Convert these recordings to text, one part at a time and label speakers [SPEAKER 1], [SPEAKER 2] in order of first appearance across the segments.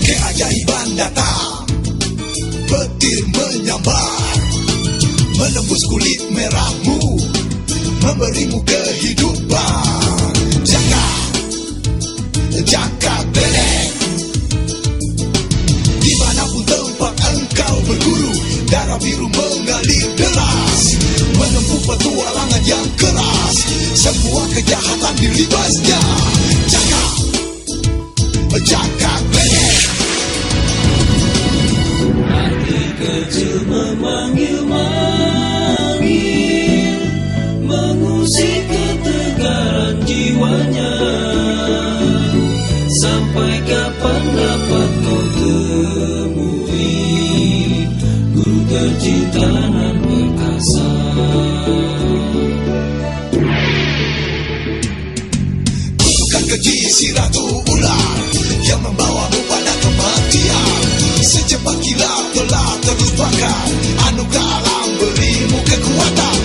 [SPEAKER 1] Keajaiban datang, petir menyambar, menembus kulit merahmu, memberimu kehidupan. Jaka Gledek, dimanapun tempat engkau berguru, darah biru mengalir deras, menempuh petualangan yang keras, semua kejahatan dilibasnya. Jaka Gledek.
[SPEAKER 2] Hati kecil memanggil-manggil, mengusik ketegaran jiwanya. Sampai kapan dapat kau temui guru kecintaan perkasa?
[SPEAKER 1] Kutukan keji si ratu ular yang membawamu pada kematian. Secepat kilat telah terlupakan, anugerah alam berimu kekuatan.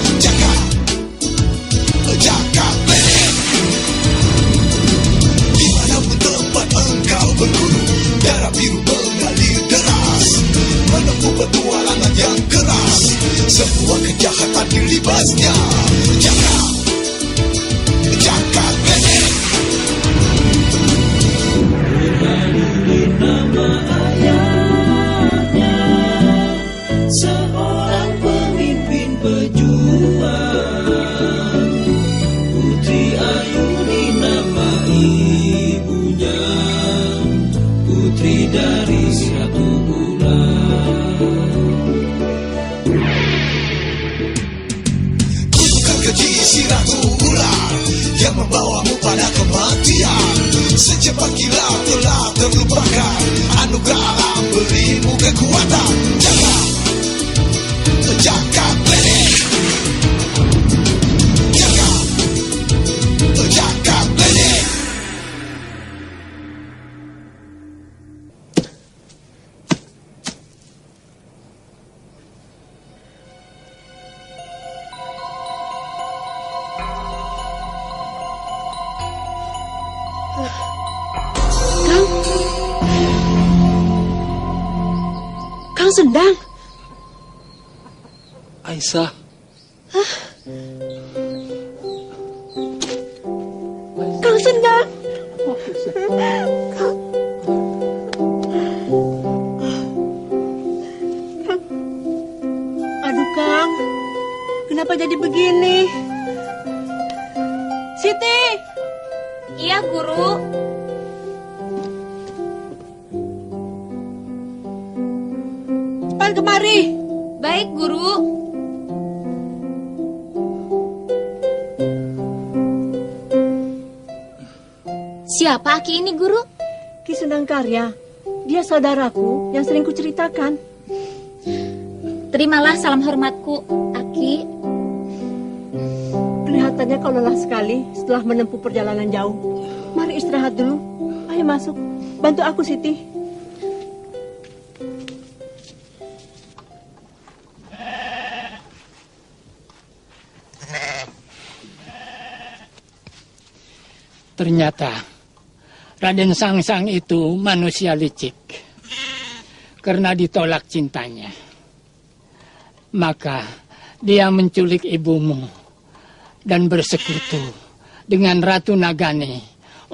[SPEAKER 1] Jaka Gledek. Dimanapun tempat engkau berguru, darah biru mengalir deras, menempuh petualangan yang keras, semua kejahatan dilibasnya. Jaka Gledek.
[SPEAKER 2] Nama ayahnya, seorang pemimpin pejuang. Putri Ayuni nama ibunya, putri dari si Ratu Ular.
[SPEAKER 1] Kutukan keji si ratu ular yang membawamu pada kematian. Secepat kilat telah terlupakan, anugerah alam berimu kekuatan. Jaka Gledek. Jaka Gledek.
[SPEAKER 3] Kang Sendang.
[SPEAKER 4] Aisyah.
[SPEAKER 3] Kang Sendang. Aduh Kang, kenapa jadi begini? Siti.
[SPEAKER 5] Iya, Guru.
[SPEAKER 3] Cepat kemari.
[SPEAKER 5] Baik, Guru. Siapa Aki ini, Guru?
[SPEAKER 3] Ki Sendang Karya. Dia saudaraku yang sering kuceritakan.
[SPEAKER 5] Terimalah salam hormatku, Aki.
[SPEAKER 3] Kelihatannya kau lelah sekali setelah menempuh perjalanan jauh. Mari istirahat dulu. Ayo masuk. Bantu aku, Siti.
[SPEAKER 4] Ternyata Raden Sangsang itu manusia licik. Karena ditolak cintanya, maka dia menculik ibumu dan bersekutu dengan Ratu Nagani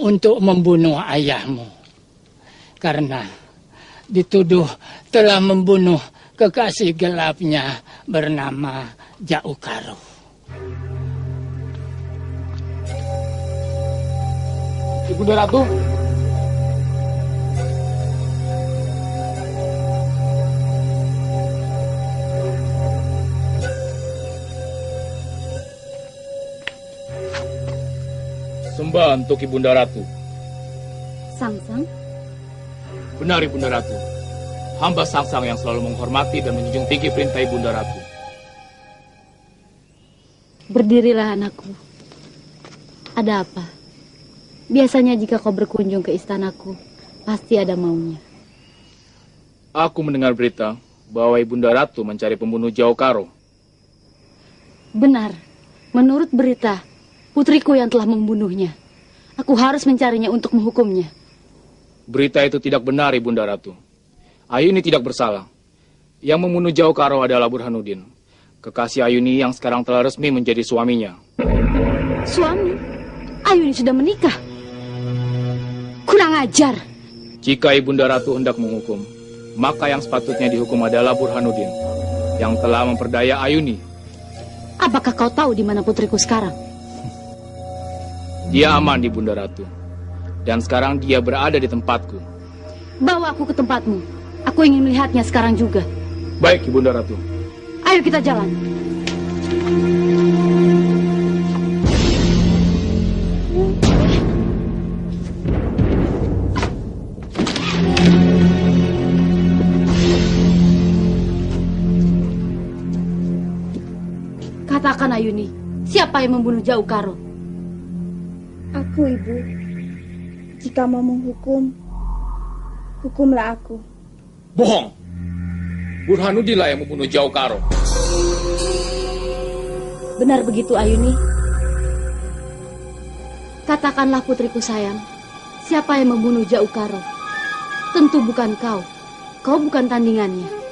[SPEAKER 4] untuk membunuh ayahmu. Karena dituduh telah membunuh kekasih gelapnya bernama Jaukaro.
[SPEAKER 6] Ibunda Ratu. Sembah untuk Ibunda Ratu.
[SPEAKER 5] Sangsang?
[SPEAKER 6] Benar Ibunda Ratu. Hamba Sangsang yang selalu menghormati dan menjunjung tinggi perintah Ibunda Ratu.
[SPEAKER 5] Berdirilah anakku. Ada apa? Biasanya jika kau berkunjung ke istanaku, pasti ada maunya.
[SPEAKER 6] Aku mendengar berita bahwa Ibunda Ratu mencari pembunuh Jauh Karo.
[SPEAKER 5] Benar. Menurut berita, putriku yang telah membunuhnya. Aku harus mencarinya untuk menghukumnya.
[SPEAKER 6] Berita itu tidak benar, Ibunda Ratu. Ayuni tidak bersalah. Yang membunuh Jauh Karo adalah Burhanuddin, kekasih Ayuni yang sekarang telah resmi menjadi suaminya.
[SPEAKER 5] Suami? Ayuni sudah menikah. Kurang ajar.
[SPEAKER 6] Jika Ibunda Ratu hendak menghukum, maka yang sepatutnya dihukum adalah Burhanuddin, yang telah memperdaya Ayuni.
[SPEAKER 5] Apakah kau tahu di mana putriku sekarang?
[SPEAKER 6] Dia aman, Ibunda Ratu. Dan sekarang dia berada di tempatku.
[SPEAKER 5] Bawa aku ke tempatmu. Aku ingin melihatnya sekarang juga.
[SPEAKER 6] Baik, Ibunda Ratu.
[SPEAKER 5] Ayo kita jalan. Katakan, Ayuni, siapa yang membunuh Jauh Karo?
[SPEAKER 7] Aku, Ibu. Jika mau menghukum, hukumlah aku.
[SPEAKER 6] Bohong! Burhanuddin lah yang membunuh Jauh Karo.
[SPEAKER 5] Benar begitu, Ayuni? Katakanlah, putriku sayang, siapa yang membunuh Jauh Karo? Tentu bukan kau. Kau bukan tandingannya.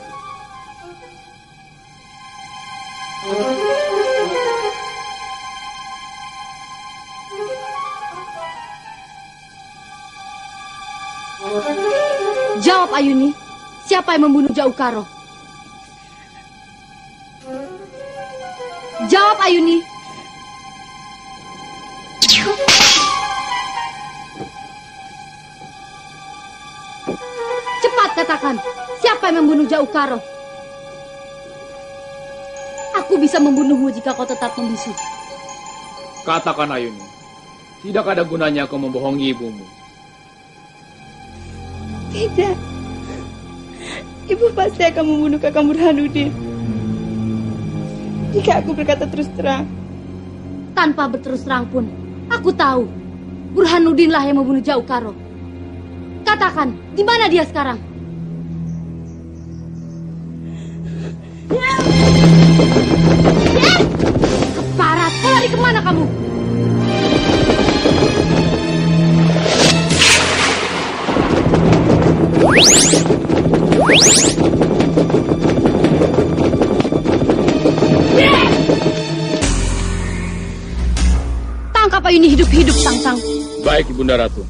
[SPEAKER 5] Jawab, Ayuni. Siapa yang membunuh Jauh Karo? Jawab, Ayuni. Cepat katakan, siapa yang membunuh Jauh Karo? Aku bisa membunuhmu jika kau tetap membisu.
[SPEAKER 6] Katakan, Ayuni. Tidak ada gunanya kau membohongi ibumu.
[SPEAKER 7] Tidak. Ibu pasti akan membunuh Kakang Burhanuddin. Jika aku berkata terus terang.
[SPEAKER 5] Tanpa berterus terang pun, aku tahu Burhanuddin lah yang membunuh Jauh Karo. Katakan, di mana dia sekarang? Keparat, kau lari kemana kamu? Tangkap Ayuni hidup-hidup, Sangsang.
[SPEAKER 6] Baik, Ibunda Ratu.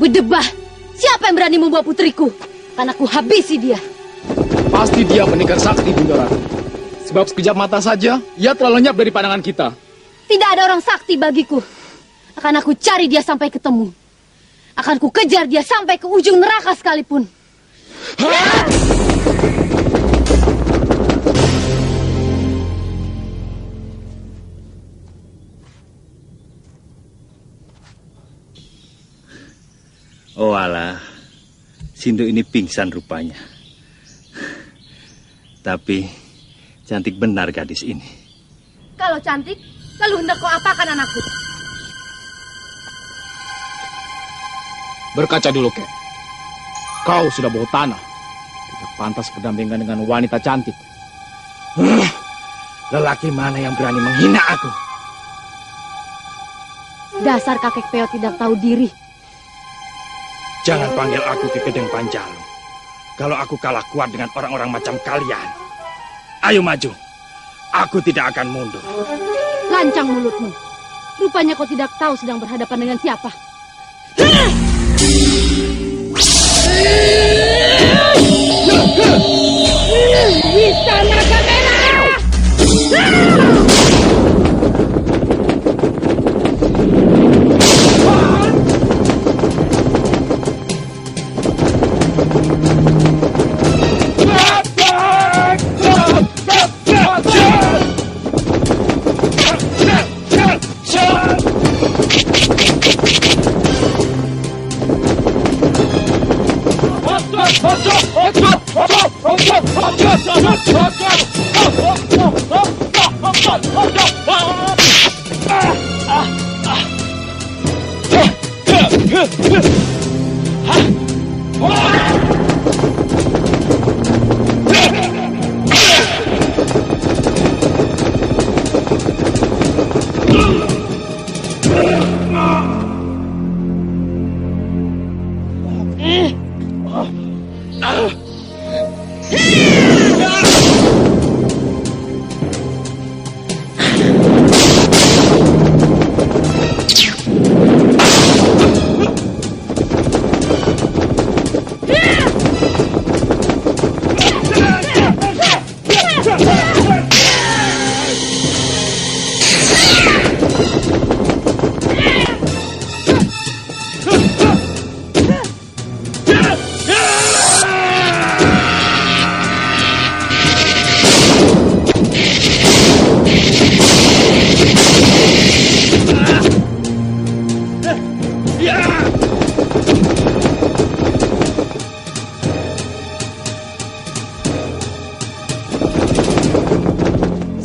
[SPEAKER 5] Berdebah, siapa yang berani membawa putriku? Karena aku habisi dia.
[SPEAKER 6] Pasti dia pendekar sakti, Bunda Ratu. Sebab sekejap mata saja, ia telah lenyap dari pandangan kita.
[SPEAKER 5] Tidak ada orang sakti bagiku. Akan aku cari dia sampai ketemu. Akan ku kejar dia sampai ke ujung neraka sekalipun.
[SPEAKER 8] Oh alah, Sindu ini pingsan rupanya. Tapi cantik benar gadis ini.
[SPEAKER 5] Kalau cantik, lalu hendak kau apakan anakku?
[SPEAKER 6] Berkaca dulu, Kek. Kau sudah bau tanah. Tidak pantas berdampingan dengan wanita cantik. Lelaki mana yang berani menghina aku?
[SPEAKER 5] Dasar kakek Peo tidak tahu diri.
[SPEAKER 8] Jangan panggil aku Ki Gedeng Panjalu. Kalau aku kalah kuat dengan orang-orang macam kalian.
[SPEAKER 6] Ayo maju. Aku tidak akan mundur.
[SPEAKER 5] Lancang mulutmu. Rupanya kau tidak tahu sedang berhadapan dengan siapa. Istana Kamera!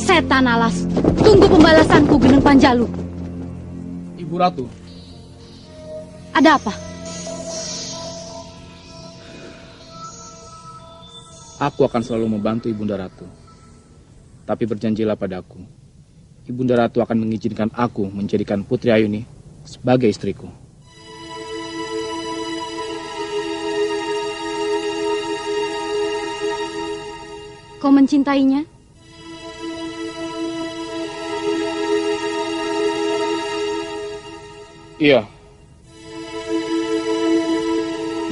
[SPEAKER 5] Setan alas, tunggu pembalasanku, Geneng Panjalu.
[SPEAKER 6] Ibu Ratu,
[SPEAKER 5] Ada apa?
[SPEAKER 6] aku akan selalu membantu Ibunda Ratu. Tapi berjanjilah padaku, Ibunda Ratu akan mengizinkan aku menjadikan Putri Ayuni sebagai istriku.
[SPEAKER 5] Kau mencintainya?
[SPEAKER 6] Iya.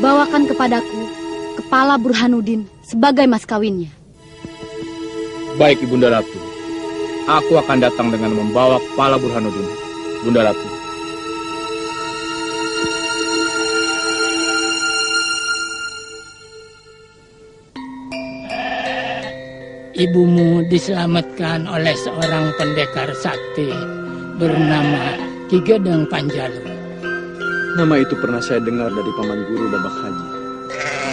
[SPEAKER 5] Bawakan kepadaku kepala Burhanuddin sebagai mas kawinnya.
[SPEAKER 6] Baik Ibunda Ratu. Aku akan datang dengan membawa kepala Burhanuddin, Bunda Ratu.
[SPEAKER 4] Ibumu diselamatkan oleh seorang pendekar sakti bernama Ki Gedeng Panjalu.
[SPEAKER 9] Nama itu pernah saya dengar dari Paman Guru Babak Haji.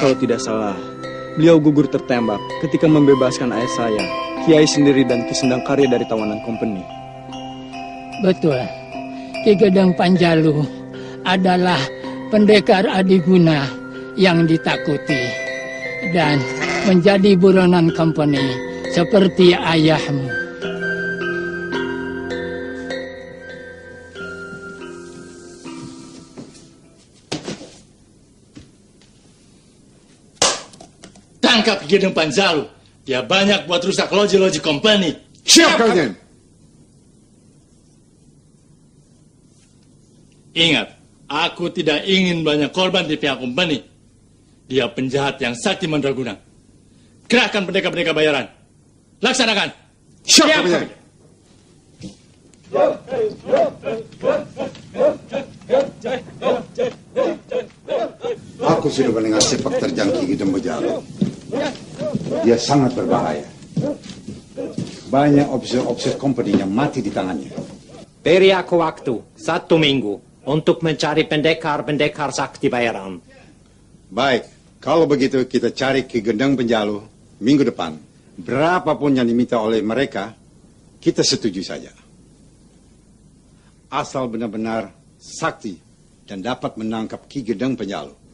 [SPEAKER 9] Kalau tidak salah, beliau gugur tertembak ketika membebaskan ayah saya, Kiai Sendiri dan Ki Sendang Karya dari tawanan kompeni.
[SPEAKER 4] Betul, Ki Gedeng Panjalu adalah pendekar adiguna yang ditakuti dan menjadi buronan kompeni seperti ayahmu.
[SPEAKER 10] Tangkap Ki Gedeng Panjalu. Dia banyak buat rusak loji-loji kompeni.
[SPEAKER 11] Siap kalian.
[SPEAKER 10] Ingat, aku tidak ingin banyak korban di pihak kompeni. Dia penjahat yang sakti mandraguna. Kerahkan pendekar-pendekar bayaran. Laksanakan.
[SPEAKER 11] Siap kalian.
[SPEAKER 12] Aku sudah mendengar sepak terjang Ki Gedeng Panjalu. Dia sangat berbahaya. Banyak officer company yang mati di tangannya.
[SPEAKER 13] Beri aku waktu 1 minggu untuk mencari pendekar-pendekar sakti bayaran.
[SPEAKER 12] Baik, kalau begitu kita cari Ki Gedeng Panjalu minggu depan. Berapapun yang diminta oleh mereka, kita setuju saja. Asal benar-benar sakti dan dapat menangkap Ki Gedeng Panjalu.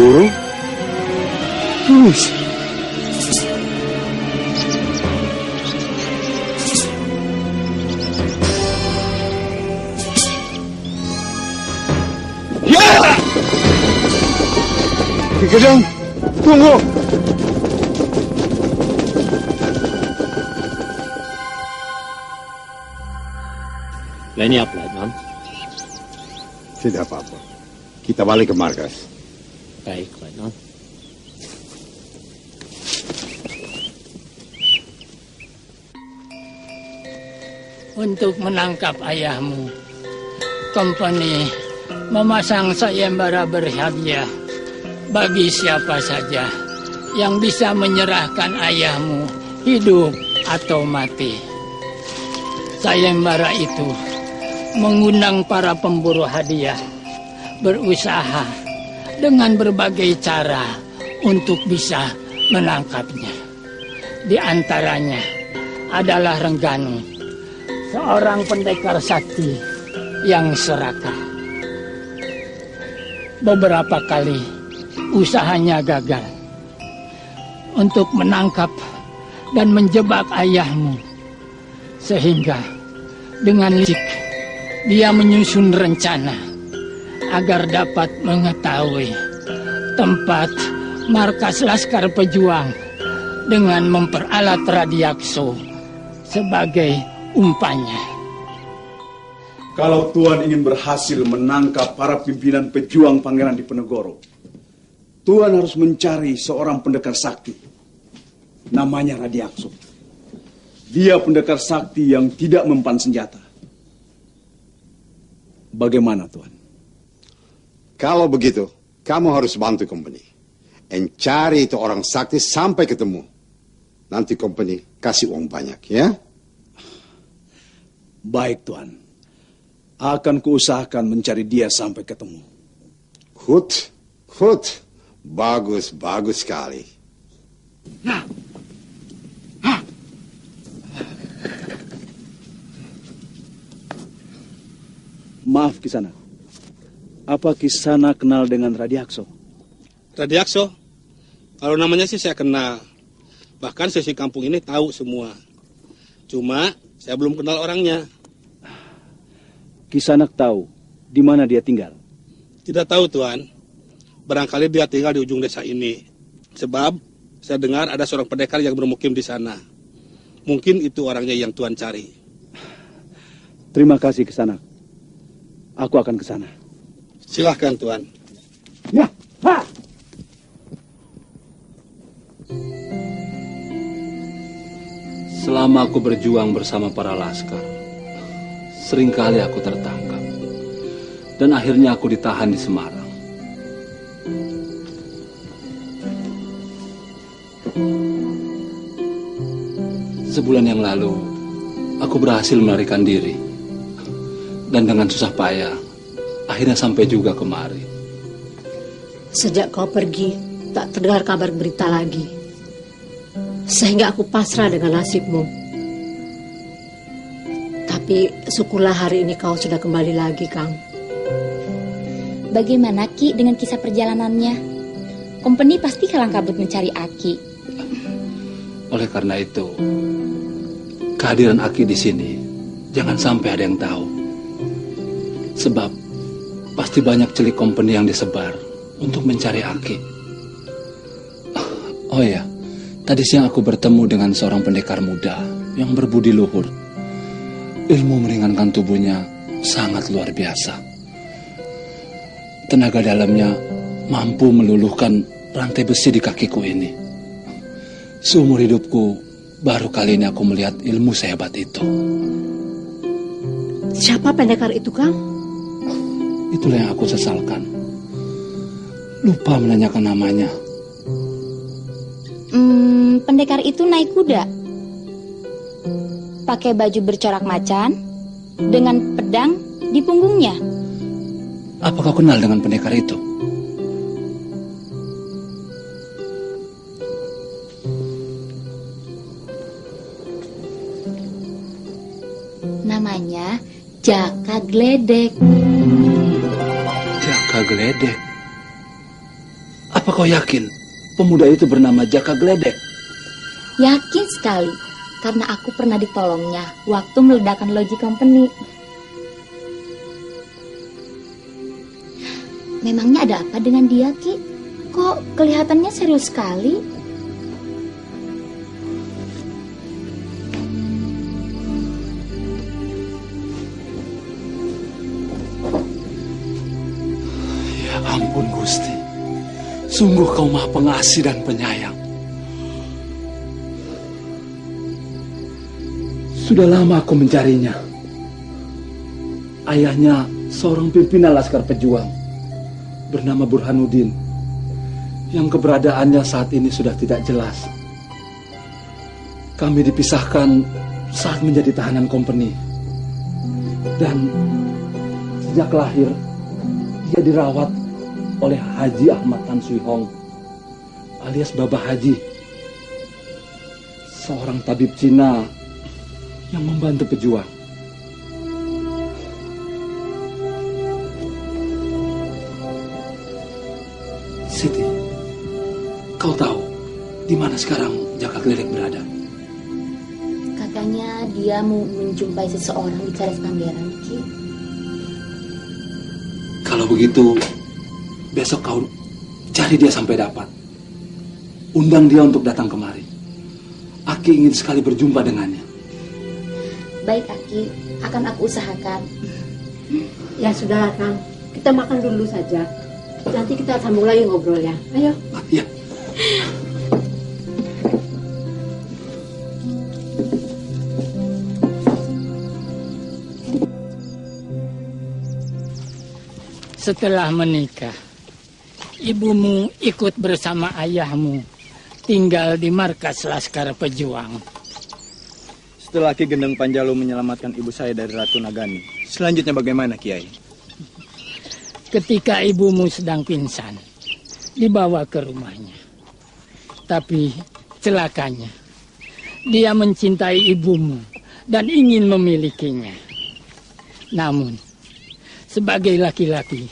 [SPEAKER 12] Guru? Tulus. Ya! Ki Gedeng, tunggu.
[SPEAKER 13] Ini apa, Mam?
[SPEAKER 12] Tidak apa-apa. Kita balik ke markas.
[SPEAKER 13] Baik, Pak Non.
[SPEAKER 4] Untuk menangkap ayahmu, company memasang sayembara berhadiah bagi siapa saja yang bisa menyerahkan ayahmu hidup atau mati. Sayembara itu mengundang para pemburu hadiah berusaha dengan berbagai cara untuk bisa menangkapnya. Di antaranya adalah Rengganu, seorang pendekar sakti yang serakah. Beberapa kali usahanya gagal untuk menangkap dan menjebak ayahmu, sehingga dengan licik dia menyusun rencana agar dapat mengetahui tempat markas Laskar Pejuang dengan memperalat Radiakso sebagai umpannya.
[SPEAKER 9] Kalau Tuan ingin berhasil menangkap para pimpinan pejuang Pangeran Diponegoro, Tuan harus mencari seorang pendekar sakti. Namanya Radiakso. Dia pendekar sakti yang tidak mempan senjata. Bagaimana, Tuan?
[SPEAKER 12] Kalau begitu, kamu harus bantu company. And cari itu orang sakti sampai ketemu. Nanti company kasih uang banyak, ya?
[SPEAKER 9] Baik, Tuan. Akan kuusahakan mencari dia sampai ketemu.
[SPEAKER 12] Good. Bagus sekali.
[SPEAKER 9] Maaf, Kisana. Apa Kisana kenal dengan Radiakso?
[SPEAKER 14] Radiakso? Kalau namanya sih saya kenal. Bahkan sesi kampung ini tahu semua. Cuma saya belum kenal orangnya.
[SPEAKER 9] Kisanak tahu di mana dia tinggal?
[SPEAKER 14] Tidak tahu, Tuan. Barangkali dia tinggal di ujung desa ini. Sebab saya dengar ada seorang pendekar yang bermukim di sana. Mungkin itu orangnya yang Tuan cari.
[SPEAKER 9] Terima kasih, Kisanak. Aku akan ke sana.
[SPEAKER 14] Silahkan, Tuan.
[SPEAKER 9] Ya, ha!
[SPEAKER 15] Selama aku berjuang bersama para laskar, seringkali aku tertangkap. Dan akhirnya aku ditahan di Semarang. Sebulan yang lalu, aku berhasil melarikan diri. Dan dengan susah payah, akhirnya sampai juga kemari.
[SPEAKER 3] Sejak kau pergi, tak terdengar kabar berita lagi. Sehingga aku pasrah dengan nasibmu. Tapi syukurlah hari ini kau sudah kembali lagi, Kang.
[SPEAKER 16] Bagaimana Ki dengan kisah perjalanannya? Kompeni pasti kalang kabut mencari Aki.
[SPEAKER 15] Oleh karena itu, kehadiran Aki di sini jangan sampai ada yang tahu. Sebab pasti pasti banyak celik company yang disebar untuk mencari Aki. Oh ya, tadi siang aku bertemu dengan seorang pendekar muda yang berbudi luhur. Ilmu meringankan tubuhnya sangat luar biasa. Tenaga dalamnya mampu meluluhkan rantai besi di kakiku ini. Seumur hidupku, baru kali ini aku melihat ilmu sehebat itu.
[SPEAKER 3] Siapa pendekar itu, Kang?
[SPEAKER 15] Itulah yang aku sesalkan. Lupa menanyakan namanya.
[SPEAKER 16] Pendekar itu naik kuda. Pakai baju bercorak macan, dengan pedang di punggungnya.
[SPEAKER 15] Apa kau kenal dengan pendekar itu?
[SPEAKER 16] Namanya Jaka Gledek.
[SPEAKER 15] Jaka Gledek? Apa kau yakin pemuda itu bernama Jaka Gledek?
[SPEAKER 16] Yakin sekali, karena aku pernah ditolongnya waktu meledakkan loji company. Memangnya ada apa dengan dia, Ki? Kok kelihatannya serius sekali?
[SPEAKER 15] Ya ampun, Gusti. Sungguh kau maha pengasih dan penyayang. Sudah lama aku mencarinya. Ayahnya seorang pimpinan laskar pejuang bernama Burhanuddin, yang keberadaannya saat ini sudah tidak jelas. Kami dipisahkan saat menjadi tahanan company. Dan sejak lahir, dia dirawat oleh Haji Ahmad Tan Sui Hong, alias Baba Haji, seorang tabib Cina yang membantu pejuang. Siti, kau tahu di mana sekarang Jaka Gledek berada?
[SPEAKER 16] Katanya dia mau menjumpai seseorang di Cadas Pangeran, Ki.
[SPEAKER 15] Kalau begitu, besok kau cari dia sampai dapat. Undang dia untuk datang kemari. Aki ingin sekali berjumpa dengannya.
[SPEAKER 16] Baik, Aki, akan aku usahakan.
[SPEAKER 3] Ya sudah, Kang. Kita makan dulu saja. Nanti kita sambung lagi ngobrolnya. Ayo.
[SPEAKER 15] Iya.
[SPEAKER 4] Setelah menikah, ibumu ikut bersama ayahmu tinggal di markas Laskar Pejuang.
[SPEAKER 9] Setelah Ki Gendeng Panjalu menyelamatkan ibu saya dari Ratu Nagani, selanjutnya bagaimana, Kiai?
[SPEAKER 4] Ketika ibumu sedang pingsan, dibawa ke rumahnya. Tapi celakanya, dia mencintai ibumu dan ingin memilikinya. Namun, sebagai laki-laki,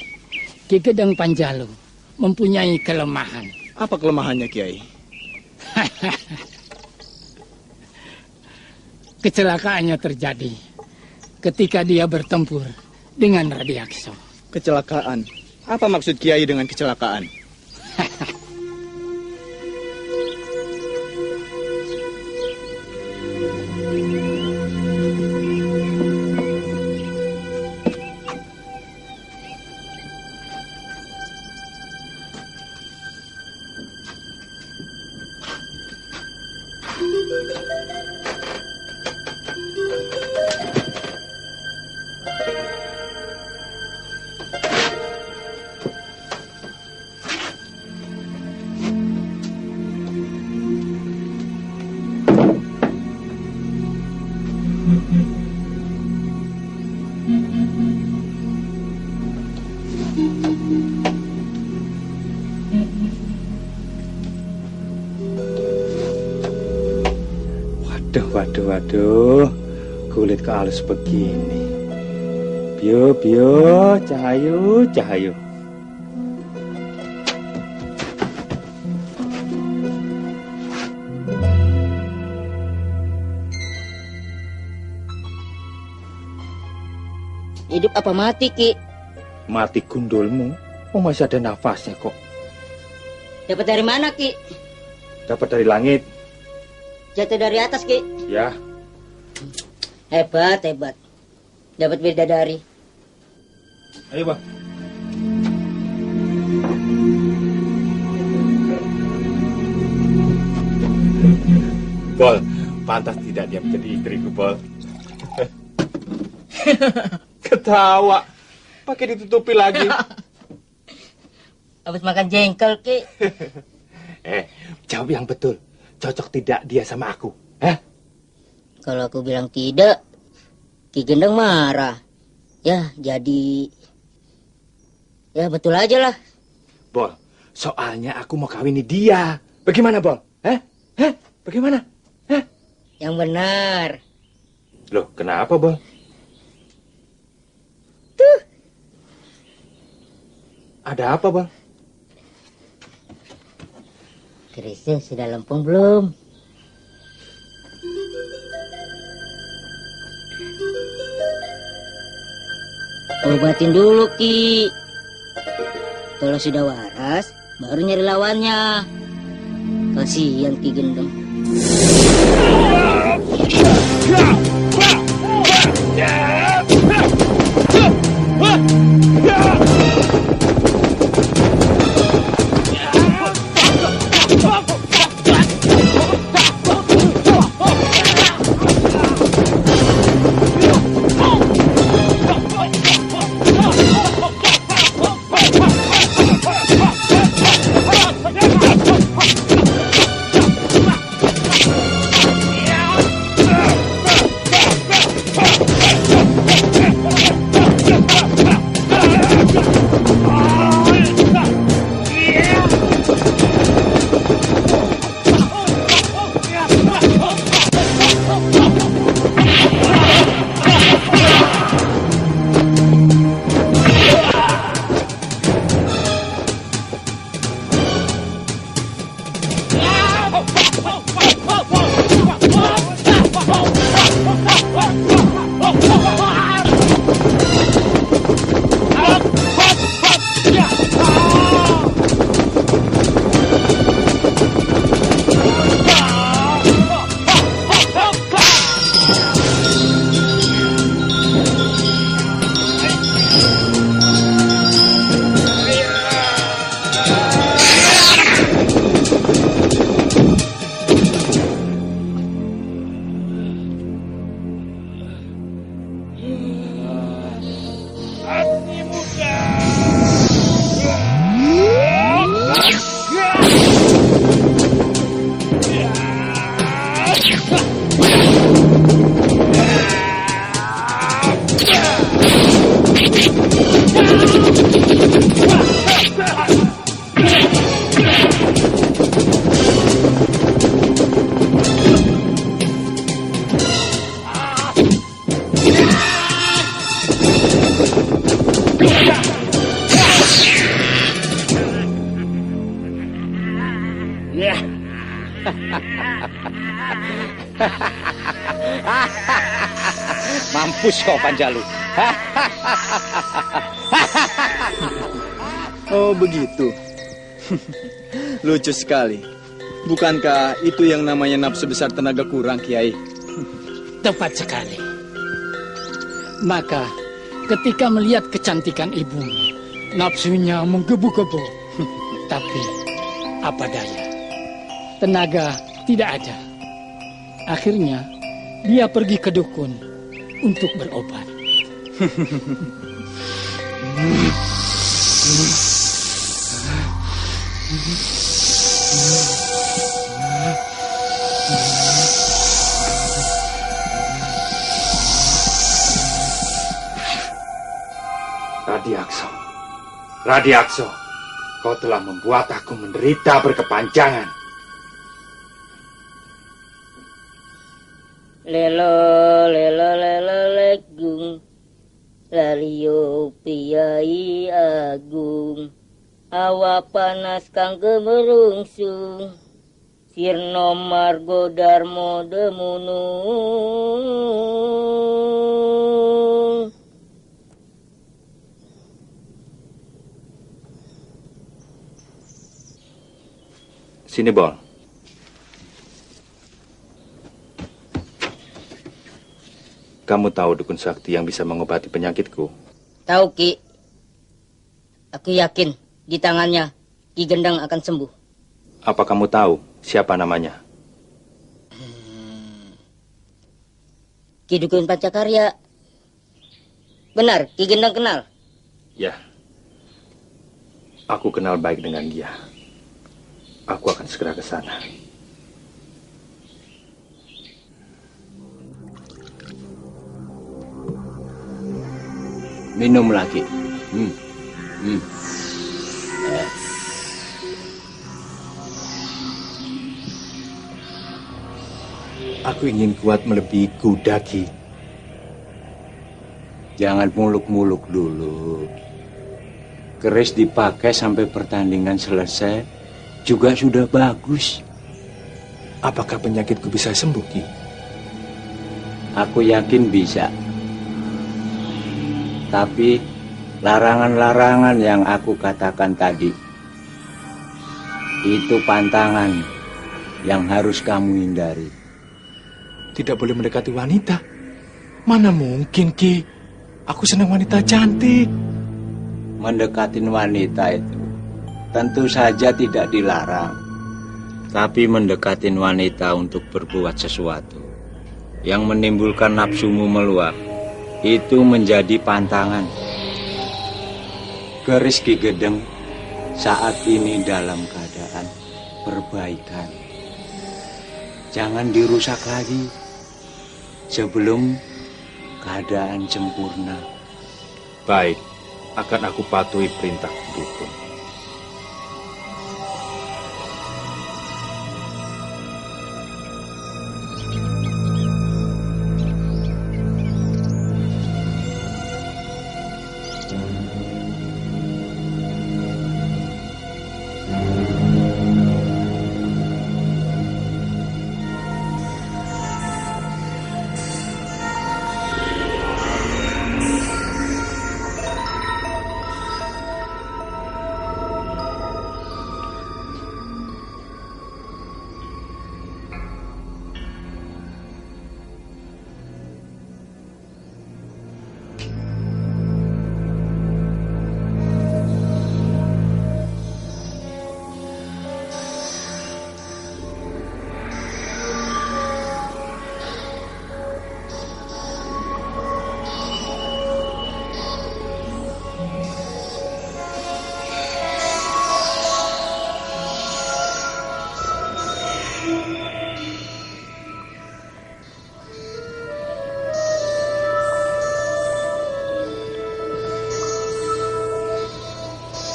[SPEAKER 4] Ki Gendeng Panjalu mempunyai kelemahan.
[SPEAKER 9] Apa kelemahannya, Kiai?
[SPEAKER 4] Kecelakaannya terjadi ketika dia bertempur dengan Radiakso.
[SPEAKER 9] Kecelakaan? Apa maksud Kiai dengan kecelakaan?
[SPEAKER 12] Waduh, kulit kehalus begini. Bio, cahayu.
[SPEAKER 17] Hidup apa mati, Ki?
[SPEAKER 8] Mati gundulmu, masih ada nafasnya kok.
[SPEAKER 17] Dapat dari mana, Ki?
[SPEAKER 8] Dapat dari langit.
[SPEAKER 17] Jatuh dari atas, Ki?
[SPEAKER 8] Ya.
[SPEAKER 17] Hebat. Dapat bidadari.
[SPEAKER 8] Ayo, Bang. Bol, pantas tidak dia menjadi istriku, Bol. Ketawa. Pakai ditutupi lagi.
[SPEAKER 17] Habis makan jengkel, Ki.
[SPEAKER 8] Jawab yang betul. Cocok tidak dia sama aku?
[SPEAKER 17] Kalau aku bilang tidak, Ki Gendeng marah. Ya, jadi... Ya, betul aja lah.
[SPEAKER 8] Bol, soalnya aku mau kawini dia. Bagaimana, Bol? Bagaimana?
[SPEAKER 17] Yang benar.
[SPEAKER 8] Loh, kenapa, Bol?
[SPEAKER 17] Tuh.
[SPEAKER 8] Ada apa, Bol?
[SPEAKER 17] Kerisnya sudah lempung belum? Obatin dulu, Ki. Kalau sudah waras, baru nyari lawannya. Kasihan Ki Gendeng.
[SPEAKER 8] Mampus kau, Panjalu.
[SPEAKER 9] Oh, begitu. Lucu sekali. Bukankah itu yang namanya nafsu besar tenaga kurang, Kiai?
[SPEAKER 4] Tepat sekali. Maka ketika melihat kecantikan ibu, nafsunya menggebu-gebu. Tapi apa daya, tenaga tidak ada. Akhirnya dia pergi ke dukun untuk berobat.
[SPEAKER 8] Radiakso, kau telah membuat aku menderita berkepanjangan.
[SPEAKER 17] Lelo legung, lalio piai agung, awa panas kang gemerungsung, sirno margo darmo demunung.
[SPEAKER 8] Sini, Bol. Kamu tahu dukun sakti yang bisa mengobati penyakitku?
[SPEAKER 17] Tahu, Ki. Aku yakin di tangannya Ki Gendang akan sembuh.
[SPEAKER 8] Apa kamu tahu siapa namanya?
[SPEAKER 17] Ki Dukun Pancakarya. Benar, Ki Gendang kenal.
[SPEAKER 8] Ya. Aku kenal baik dengan dia. Aku akan segera ke sana.
[SPEAKER 18] Minum lagi.
[SPEAKER 8] Aku ingin kuat melebihi kuda, Ki.
[SPEAKER 18] Jangan muluk-muluk dulu. Keris dipakai sampai pertandingan selesai juga sudah bagus.
[SPEAKER 8] Apakah penyakitku bisa sembuh, Ki?
[SPEAKER 18] Aku yakin bisa. Tapi larangan-larangan yang aku katakan tadi itu pantangan yang harus kamu hindari.
[SPEAKER 8] Tidak boleh mendekati wanita. Mana mungkin, Ki? Aku senang wanita cantik.
[SPEAKER 18] Mendekatin wanita itu tentu saja tidak dilarang. Tapi mendekatin wanita untuk berbuat sesuatu yang menimbulkan nafsumu meluap, itu menjadi pantangan. Keris Ki Gendang saat ini dalam keadaan perbaikan. Jangan dirusak lagi sebelum keadaan sempurna.
[SPEAKER 8] Baik, akan aku patuhi perintah dukun.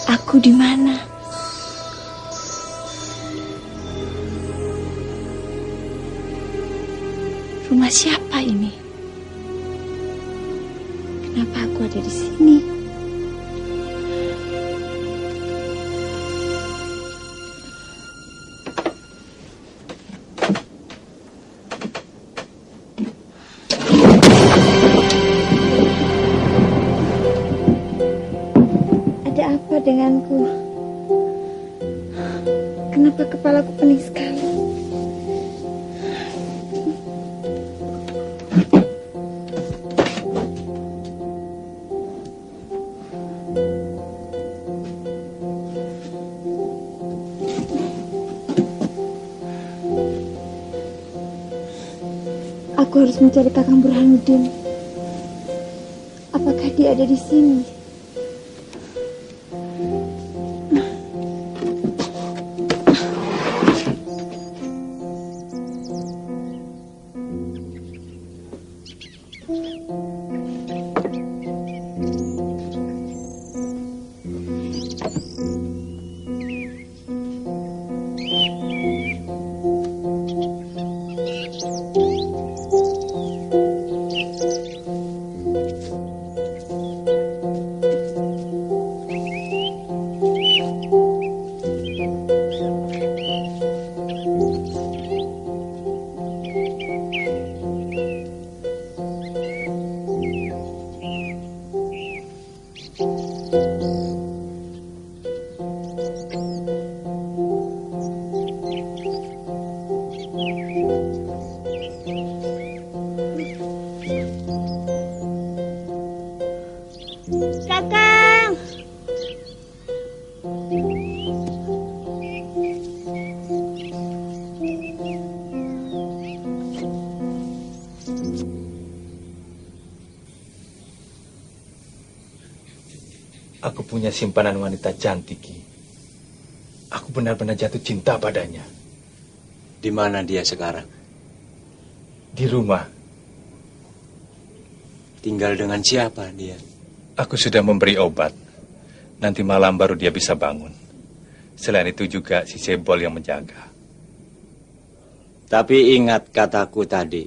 [SPEAKER 7] Aku di mana? Rumah siapa ini? Kenapa aku ada di sini? Ada apa denganku? Kenapa kepalaku pening sekali? Aku harus mencari Kakang Burhanuddin. Apakah dia ada di sini?
[SPEAKER 8] Aku punya simpanan wanita cantik, Ki. Aku benar-benar jatuh cinta padanya.
[SPEAKER 18] Di mana dia sekarang?
[SPEAKER 8] Di rumah.
[SPEAKER 18] Tinggal dengan siapa dia?
[SPEAKER 8] Aku sudah memberi obat. Nanti malam baru dia bisa bangun. Selain itu juga si Sebol yang menjaga.
[SPEAKER 18] Tapi ingat kataku tadi.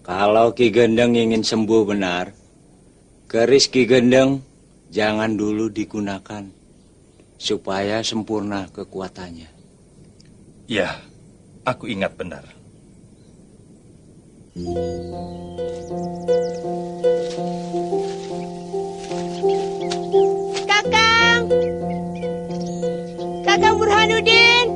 [SPEAKER 18] Kalau Ki Gendeng ingin sembuh benar, keris Ki Gendeng jangan dulu digunakan. Supaya sempurna kekuatannya.
[SPEAKER 8] Ya, aku ingat benar.
[SPEAKER 19] Kakang Burhanuddin.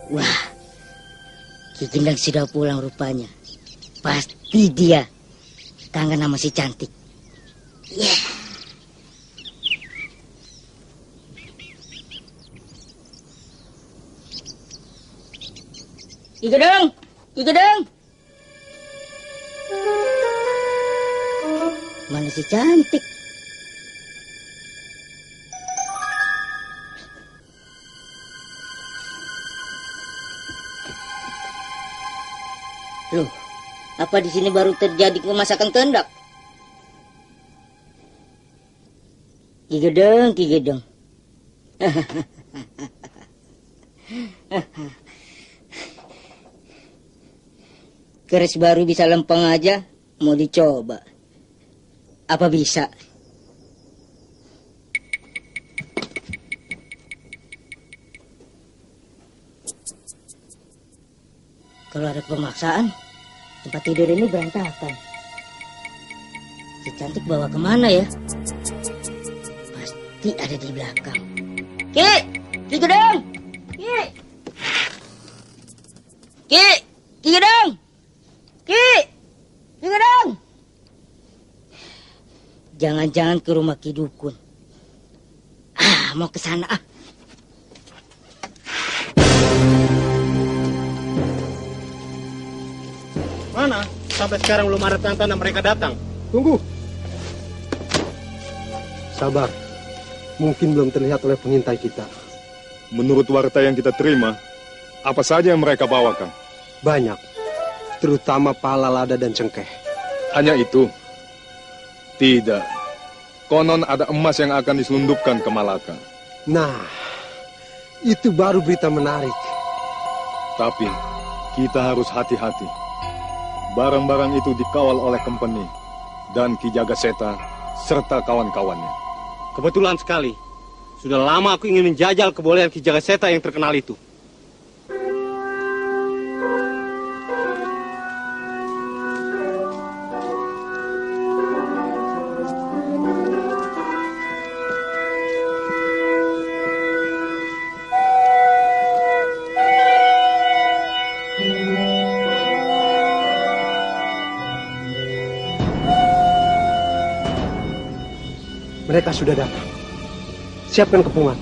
[SPEAKER 17] Wah, Ki Gendeng sudah pulang rupanya. Pasti dia kangen sama si cantik. Yeah. Ki Gendeng, Ki Gendeng. Mana si cantik? Loh, apa di sini baru terjadi pemasakan kehendak? Ki Gendeng, Ki Gendeng. Keris baru bisa lempeng aja, mau dicoba. Apa bisa? Kalau ada pemaksaan, tempat tidur ini berantakan. Si cantik bawa kemana ya? Pasti ada di belakang. Ki! Ki Gendeng! Ki! Ki! Ki Gendeng! Ki! Ki Gendeng! Jangan-jangan ke rumah Ki Dukun. Mau ke sana ah.
[SPEAKER 14] Mana? Sampai sekarang belum ada tanda-tanda mereka datang. Tunggu.
[SPEAKER 20] Sabar. Mungkin belum terlihat oleh pengintai kita.
[SPEAKER 11] Menurut warta yang kita terima, apa saja yang mereka bawakan?
[SPEAKER 20] Banyak. Terutama pala lada dan cengkeh.
[SPEAKER 11] Hanya itu? Tidak. Konon ada emas yang akan diselundupkan ke Malaka.
[SPEAKER 20] Nah, itu baru berita menarik.
[SPEAKER 11] Tapi, kita harus hati-hati. Barang-barang itu dikawal oleh company dan Ki Jagaseta serta kawan-kawannya.
[SPEAKER 14] Kebetulan sekali. Sudah lama aku ingin menjajal kebolehan Ki Jagaseta yang terkenal itu.
[SPEAKER 20] Mereka sudah datang. Siapkan kepungan.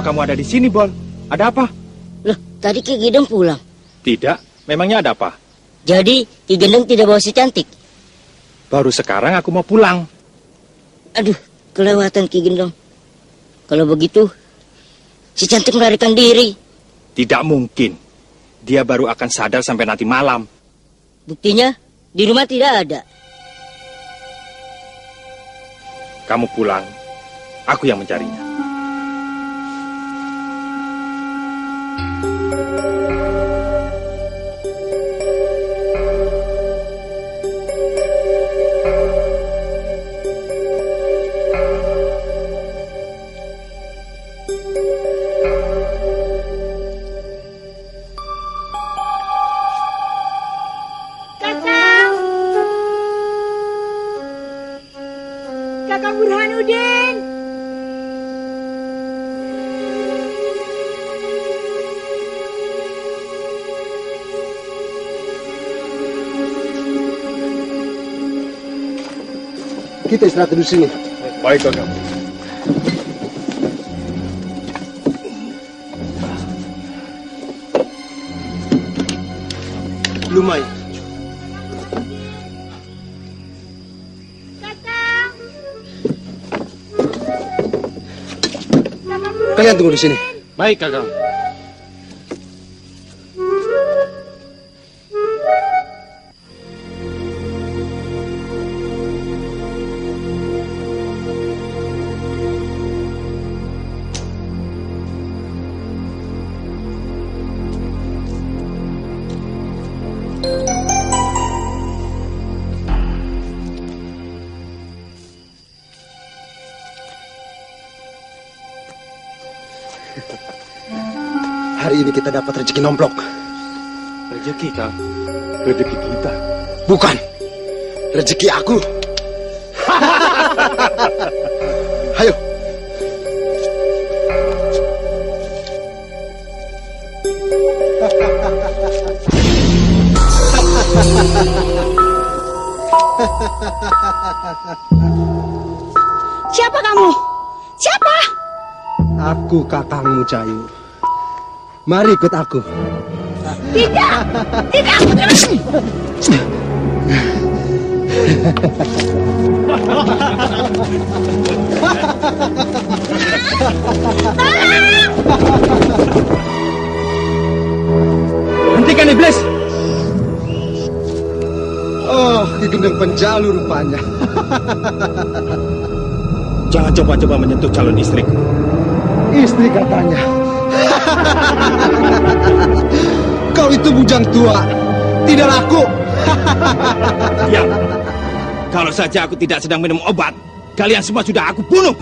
[SPEAKER 8] Kamu ada di sini, Bol. Ada apa?
[SPEAKER 17] Loh, tadi Ki Gendeng pulang.
[SPEAKER 8] Tidak, memangnya ada apa?
[SPEAKER 17] Jadi Ki Gendeng tidak bawa si Cantik?
[SPEAKER 8] Baru sekarang aku mau pulang.
[SPEAKER 17] Aduh, kelewatan Ki Gendeng. Kalau begitu, si Cantik melarikan diri.
[SPEAKER 8] Tidak mungkin. Dia baru akan sadar sampai nanti malam.
[SPEAKER 17] Buktinya, di rumah tidak ada.
[SPEAKER 8] Kamu pulang, aku yang mencarinya.
[SPEAKER 19] Kakang Burhanuddin.
[SPEAKER 20] Kita istirahat di sini.
[SPEAKER 11] Baik, Kakang.
[SPEAKER 20] Lumayan. Kalian tunggu di sini.
[SPEAKER 14] Baik, Kakang.
[SPEAKER 20] Hari ini kita dapat rezeki nomplok.
[SPEAKER 11] Rezeki, Kang? Rezeki kita?
[SPEAKER 20] Bukan. Rezeki aku. Ayo.
[SPEAKER 19] Siapa kamu? Siapa?
[SPEAKER 20] Aku kakangmu, Cayu. Mari ikut aku.
[SPEAKER 19] Tidak, tidak, aku tidak.
[SPEAKER 20] Hentikan iblis! Oh, Ki Gendeng penjalu rupanya.
[SPEAKER 8] Jangan coba-coba menyentuh calon istriku.
[SPEAKER 20] Istri katanya. Kau itu bujang tua, tidak laku.
[SPEAKER 8] Diam. Kalau saja aku tidak sedang minum obat, kalian semua sudah aku bunuh.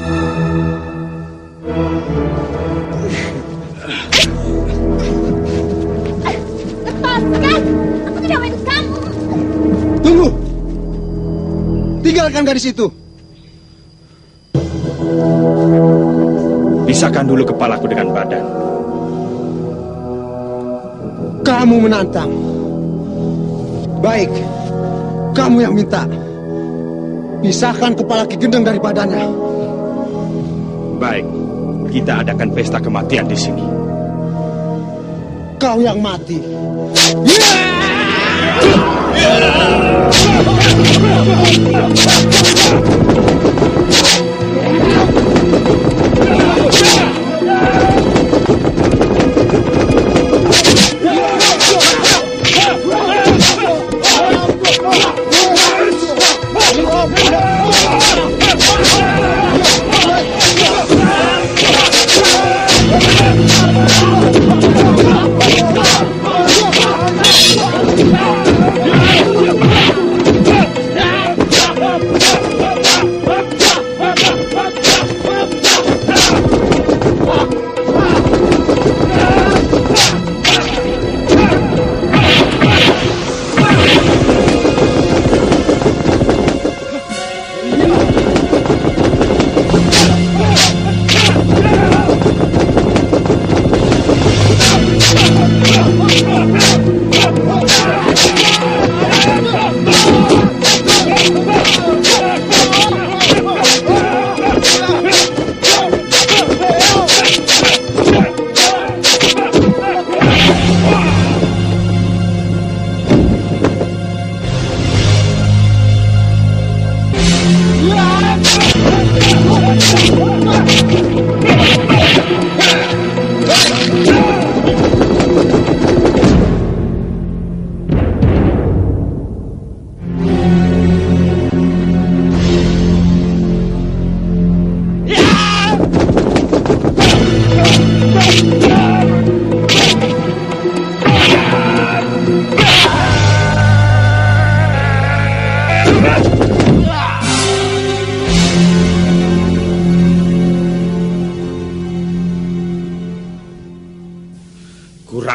[SPEAKER 19] Lepaskan, aku tidak mau ikut kamu.
[SPEAKER 20] Tunggu. Tinggalkan gadis itu.
[SPEAKER 8] Pisahkan dulu kepalaku dengan badan.
[SPEAKER 20] Kamu menantang. Baik, kamu yang minta. Pisahkan kepala Ki Gendeng dari badannya.
[SPEAKER 8] Baik, kita adakan pesta kematian di sini.
[SPEAKER 20] Kau yang mati.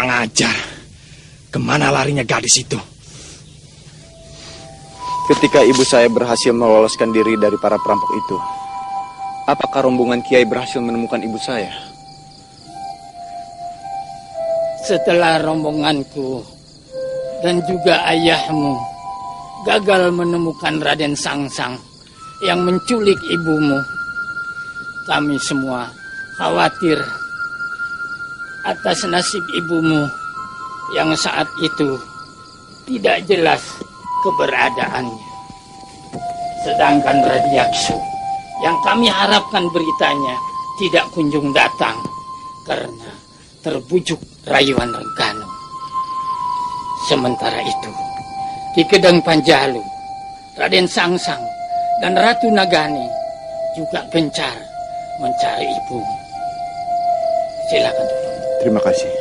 [SPEAKER 6] Kurang ajar. Kemana larinya gadis itu?
[SPEAKER 9] Ketika ibu saya berhasil meloloskan diri dari para perampok itu, apakah rombongan Kiai berhasil menemukan ibu saya?
[SPEAKER 4] Setelah rombonganku dan juga ayahmu gagal menemukan Raden Sangsang yang menculik ibumu, kami semua khawatir atas nasib ibumu yang saat itu tidak jelas keberadaannya. Sedangkan Radiaksu yang kami harapkan beritanya tidak kunjung datang karena terbujuk rayuan Rengganu. Sementara itu, di Kedeng Panjalu, Raden Sangsang dan Ratu Nagani juga gencar mencari ibumu. Silakan.
[SPEAKER 9] Terima kasih.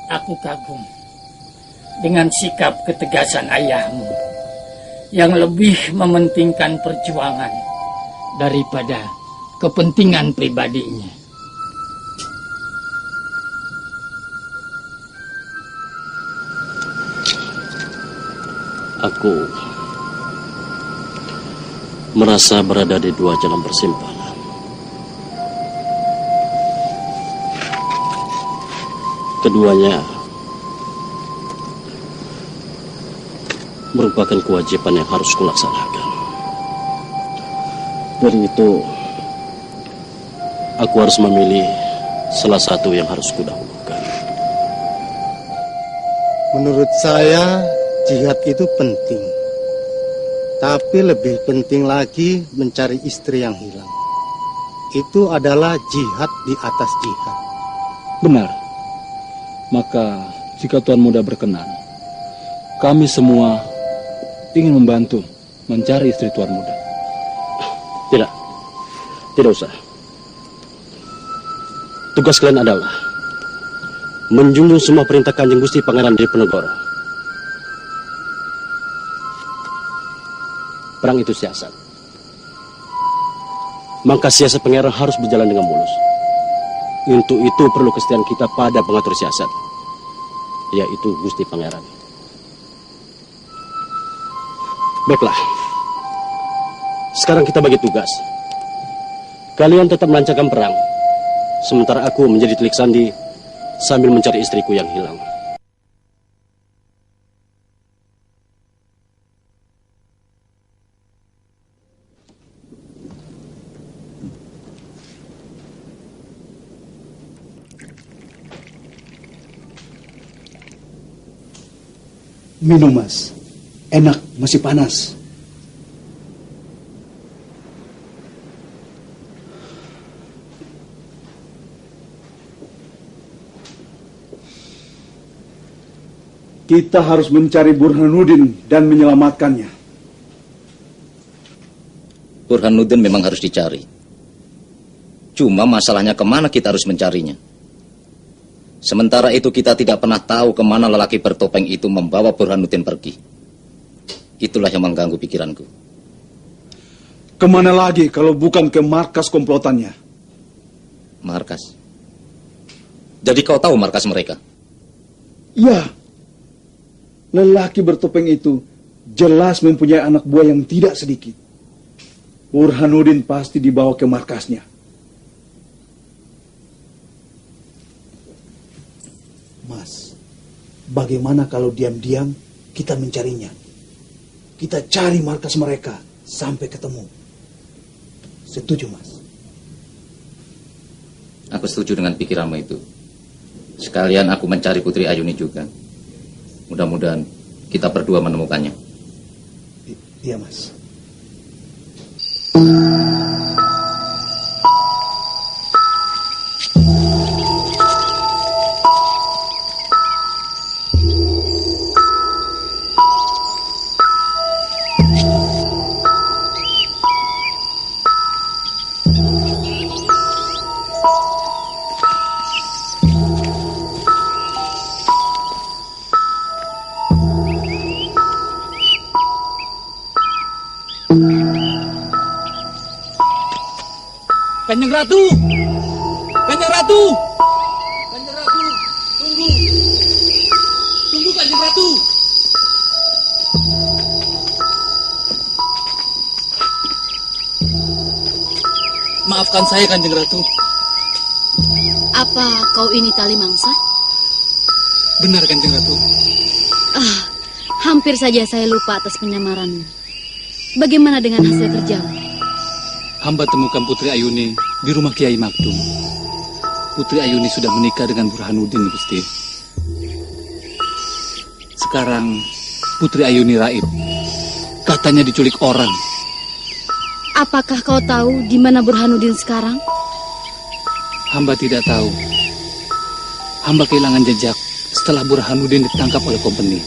[SPEAKER 4] Aku kagum dengan sikap ketegasan ayahmu yang lebih mementingkan perjuangan daripada kepentingan pribadinya.
[SPEAKER 21] Aku merasa berada di dua jalan bersimpangan. Keduanya merupakan kewajiban yang harus kulaksanakan. Dari itu, aku harus memilih salah satu yang harus kudahulukan.
[SPEAKER 20] Menurut saya, jihad itu penting. Tapi lebih penting lagi mencari istri yang hilang. Itu adalah jihad di atas jihad.
[SPEAKER 15] Benar. Maka, jika Tuan Muda berkenan, kami semua ingin membantu mencari istri Tuan Muda.
[SPEAKER 21] Tidak usah. Tugas kalian adalah menjunjung semua perintah Kanjeng Gusti Pangeran Diponegoro. Perang itu siasat. Maka siasat pangeran harus berjalan dengan mulus. Untuk itu perlu kesetiaan kita pada pengatur siasat, yaitu Gusti Pangeran. Baiklah. Sekarang kita bagi tugas. Kalian tetap melancarkan perang, sementara aku menjadi telik sandi sambil mencari istriku yang hilang.
[SPEAKER 22] Minum, Mas. Enak, masih panas. Kita harus mencari Burhanuddin dan menyelamatkannya.
[SPEAKER 23] Burhanuddin memang harus dicari. Cuma masalahnya kemana kita harus mencarinya. Sementara itu kita tidak pernah tahu kemana lelaki bertopeng itu membawa Burhanuddin pergi. Itulah yang mengganggu pikiranku.
[SPEAKER 22] Kemana lagi kalau bukan ke markas komplotannya?
[SPEAKER 23] Markas? Jadi kau tahu markas mereka?
[SPEAKER 22] Ya. Lelaki bertopeng itu jelas mempunyai anak buah yang tidak sedikit. Burhanuddin pasti dibawa ke markasnya. Mas, bagaimana kalau diam-diam kita mencarinya? Kita cari markas mereka sampai ketemu. Setuju, Mas?
[SPEAKER 23] Aku setuju dengan pikiranmu itu. Sekalian aku mencari Putri Ayuni juga. Mudah-mudahan kita berdua menemukannya.
[SPEAKER 22] Iya, Mas.
[SPEAKER 15] Kanjeng Ratu! Kanjeng Ratu! Kanjeng Ratu, tunggu! Tunggu, Kanjeng Ratu! Maafkan saya, Kanjeng Ratu.
[SPEAKER 1] Apa kau ini Tali Mangsa?
[SPEAKER 15] Benar, Kanjeng Ratu.
[SPEAKER 1] Hampir saja saya lupa atas penyamaranmu. Bagaimana dengan hasil kerjamu?
[SPEAKER 15] Hamba temukan Putri Ayuni di rumah Kiai Maktum. Putri Ayuni sudah menikah dengan Burhanuddin, Gusti. Sekarang Putri Ayuni raib. Katanya diculik orang.
[SPEAKER 1] Apakah kau tahu di mana Burhanuddin sekarang?
[SPEAKER 15] Hamba tidak tahu. Hamba kehilangan jejak setelah Burhanuddin ditangkap oleh kompeni.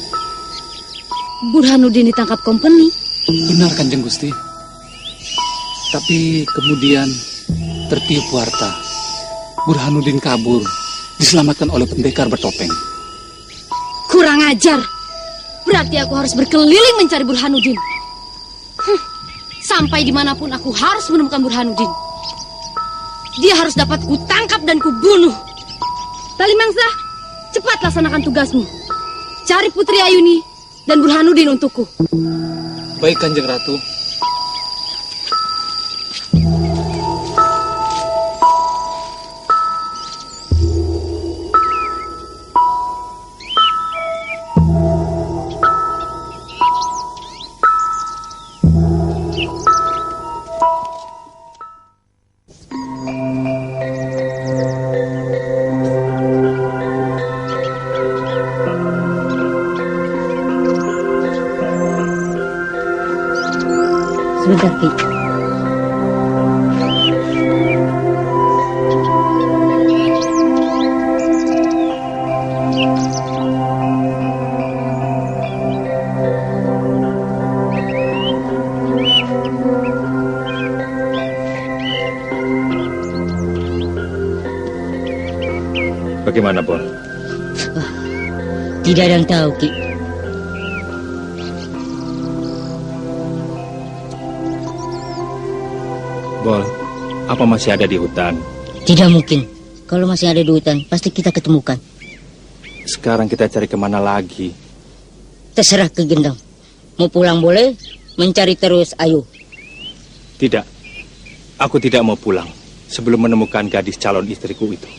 [SPEAKER 1] Burhanuddin ditangkap kompeni?
[SPEAKER 15] Benar, Kanjeng Gusti. Tapi kemudian tertiup warta. Burhanuddin kabur, diselamatkan oleh pendekar bertopeng.
[SPEAKER 1] Kurang ajar. Berarti aku harus berkeliling mencari Burhanuddin. Sampai dimanapun aku harus menemukan Burhanuddin. Dia harus dapat kutangkap dan kubunuh. Tali Mangsa, cepat laksanakan tugasmu. Cari Putri Ayuni dan Burhanuddin untukku.
[SPEAKER 15] Baik, Kanjeng Ratu.
[SPEAKER 17] Sebentar, Ki.
[SPEAKER 8] Bagaimana, Bol?
[SPEAKER 17] Tidak ada yang tahu, Ki.
[SPEAKER 8] Bol, apa masih ada di hutan?
[SPEAKER 17] Tidak mungkin. Kalau masih ada di hutan, pasti kita ketemukan.
[SPEAKER 8] Sekarang kita cari kemana lagi?
[SPEAKER 17] Terserah Ki Gendang. Mau pulang boleh, mencari terus, ayo.
[SPEAKER 8] Tidak. Aku tidak mau pulang sebelum menemukan gadis calon istriku itu.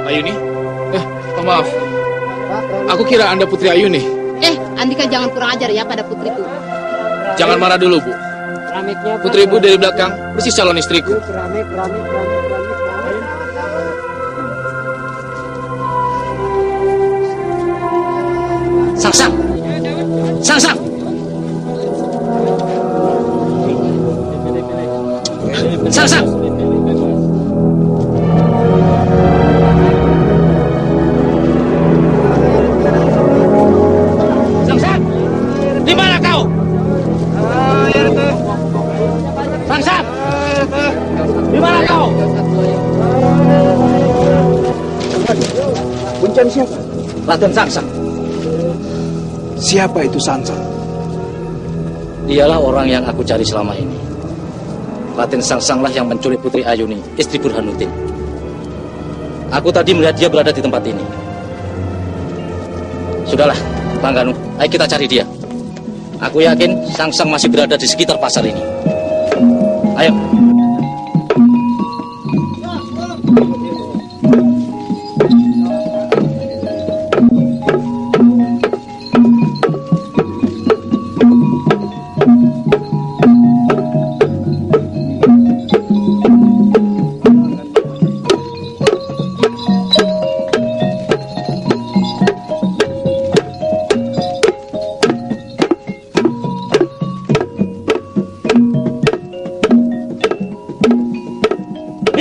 [SPEAKER 6] Ayuni? Maaf. Aku kira Anda Putri Ayuni.
[SPEAKER 1] Andika jangan kurang ajar ya pada putriku.
[SPEAKER 6] Jangan marah dulu, Bu. Putri Ibu dari belakang, persis calon istriku.
[SPEAKER 17] Sangsang! Sangsang! Sangsang! Sangsang! Di mana kau? Sangsang! Di mana kau?
[SPEAKER 22] Mencari siapa?
[SPEAKER 23] Raden Sangsang.
[SPEAKER 22] Siapa itu Sangsang?
[SPEAKER 23] Dialah orang yang aku cari selama ini. Raden Sangsanglah yang menculik Putri Ayuni, istri Burhanuddin. Aku tadi melihat dia berada di tempat ini. Sudahlah, Pangganu, ayo kita cari dia. Aku yakin Sangsang masih berada di sekitar pasar ini. Ayo.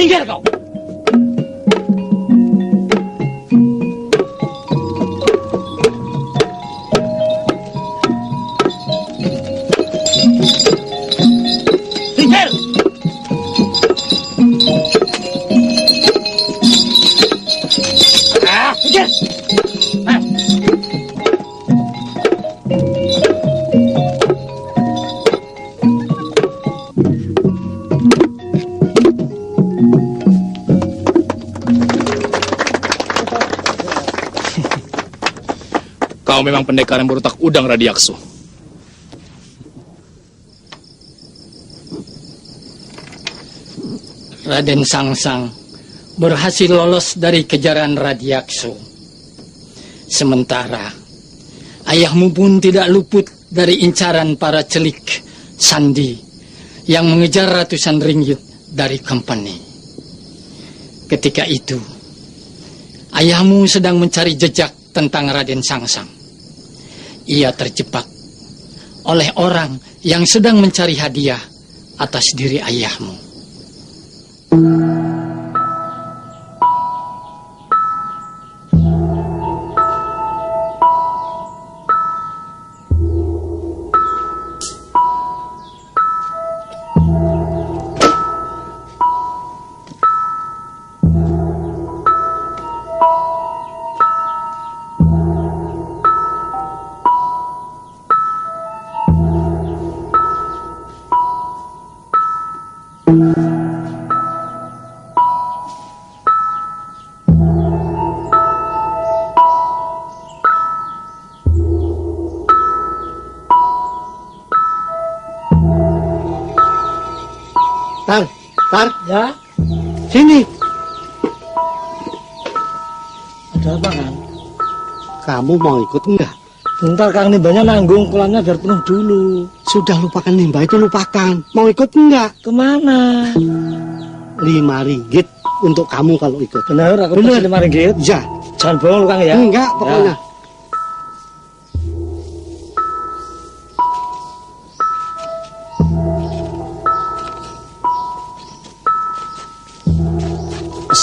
[SPEAKER 4] Minggir kau. Minggir. Minggir.
[SPEAKER 6] Kau memang pendekar yang berotak udang, Radiakso.
[SPEAKER 4] Raden Sangsang berhasil lolos dari kejaran Radiakso. Sementara ayahmu pun tidak luput dari incaran para celik sandi yang mengejar ratusan ringgit dari company. Ketika itu, ayahmu sedang mencari jejak tentang Raden Sangsang. Ia terjebak oleh orang yang sedang mencari hadiah atas diri ayahmu.
[SPEAKER 20] Tar,
[SPEAKER 4] ya,
[SPEAKER 20] sini.
[SPEAKER 4] Ada apa, Kang?
[SPEAKER 20] Kamu mau ikut enggak?
[SPEAKER 4] Bentar, Kang, nimbanya nanggung, kolamnya biar penuh dulu.
[SPEAKER 20] Sudah lupakan nimba itu, lupakan. Mau ikut enggak?
[SPEAKER 4] Kemana?
[SPEAKER 20] 5 ringgit untuk kamu kalau ikut.
[SPEAKER 4] Bener, aku
[SPEAKER 20] Bener.
[SPEAKER 4] kasih 5 ringgit.
[SPEAKER 20] Ya.
[SPEAKER 4] Jangan bohong, Kang, ya.
[SPEAKER 20] Enggak, pokoknya.
[SPEAKER 4] Ya.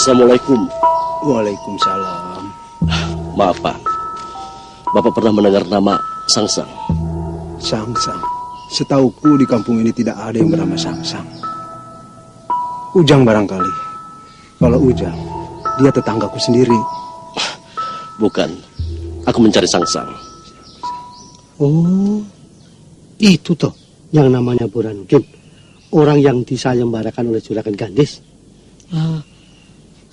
[SPEAKER 21] Assalamualaikum.
[SPEAKER 22] Waalaikumsalam.
[SPEAKER 21] Maaf, Pak. Bapak pernah mendengar nama Sangsang?
[SPEAKER 22] Sangsang. Setauku di kampung ini tidak ada yang bernama Sangsang. Ujang barangkali. Kalau Ujang, dia tetanggaku sendiri.
[SPEAKER 21] Bukan. Aku mencari Sangsang.
[SPEAKER 20] Oh, itu toh yang namanya Burhanuddin. Orang yang disayembarakan oleh Juragan Gandis.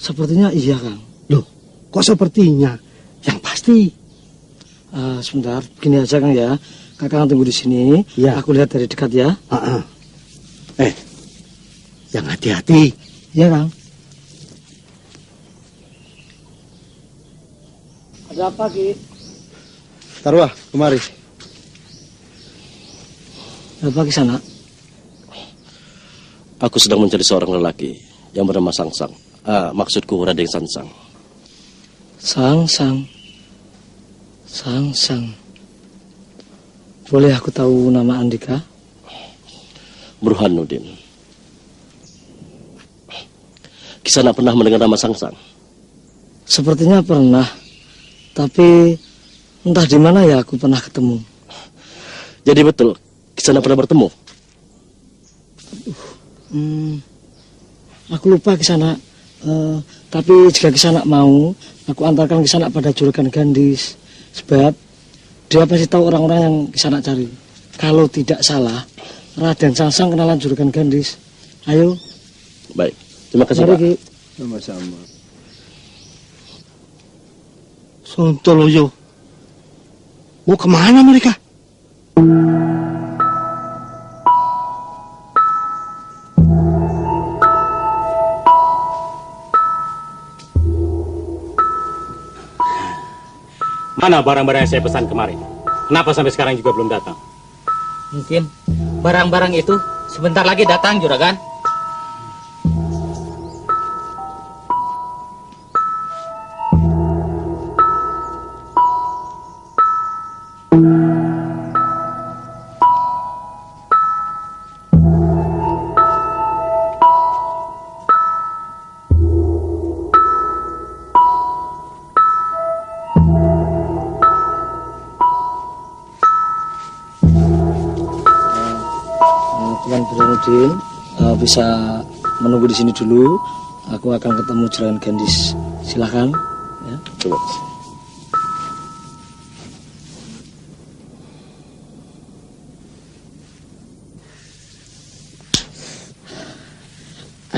[SPEAKER 4] Sepertinya iya, Kang.
[SPEAKER 20] Loh, kok sepertinya? Yang pasti.
[SPEAKER 4] Sebentar, begini aja, Kang, ya. Kakang tunggu di sini.
[SPEAKER 20] Ya.
[SPEAKER 4] Aku lihat dari dekat, ya.
[SPEAKER 20] Yang hati-hati.
[SPEAKER 4] Ya, Kang. Ada apa, Ki?
[SPEAKER 22] Tarwah, kemari.
[SPEAKER 4] Ada apa di sana?
[SPEAKER 21] Aku sedang mencari seorang lelaki yang bernama Sangsang. Maksudku Raden Sangsang.
[SPEAKER 4] Sangsang. Sangsang. Boleh aku tahu nama Andika?
[SPEAKER 21] Burhanuddin. Kisana pernah mendengar nama Sangsang?
[SPEAKER 4] Sepertinya pernah. Tapi entah di mana ya aku pernah ketemu.
[SPEAKER 21] Jadi betul, Kisana pernah bertemu?
[SPEAKER 4] Aku lupa Kisana. Tapi jika Kisana mau, aku antarkan Kisana pada Juragan Gandis. Sebab dia pasti tahu orang-orang yang Kisana cari. Kalau tidak salah, Raden Sangsang kenalan Juragan Gandis. Ayo.
[SPEAKER 21] Baik, terima kasih,
[SPEAKER 4] Mari,
[SPEAKER 21] Pak.
[SPEAKER 4] Ki.
[SPEAKER 22] Sama-sama.
[SPEAKER 20] Sontoloyo. Mau kemana mereka?
[SPEAKER 13] Mana barang-barang yang saya pesan kemarin? Kenapa sampai sekarang juga belum datang?
[SPEAKER 2] Mungkin barang-barang itu sebentar lagi datang, Juragan.
[SPEAKER 15] Tuan Burhanuddin bisa menunggu di sini dulu. Aku akan ketemu Juragan Gendis. Silakan. Ya.
[SPEAKER 21] Terima kasih.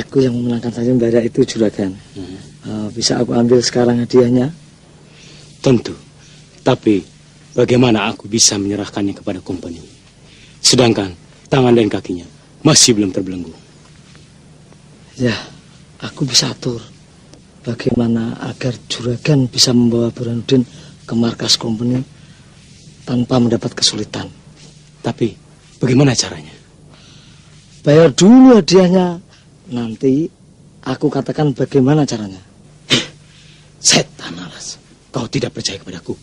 [SPEAKER 15] Aku yang memenangkan sayembara itu, Juragan. Bisa aku ambil sekarang hadiahnya?
[SPEAKER 13] Tentu. Tapi bagaimana aku bisa menyerahkannya kepada company? Sedangkan tangan dan kakinya masih belum terbelenggu.
[SPEAKER 15] Ya, aku bisa atur bagaimana agar Juragan bisa membawa Burhanuddin ke markas company tanpa mendapat kesulitan.
[SPEAKER 13] Tapi bagaimana caranya?
[SPEAKER 15] Bayar dulu hadiahnya. Nanti aku katakan bagaimana caranya.
[SPEAKER 13] Setan alas, kau tidak percaya kepadaku.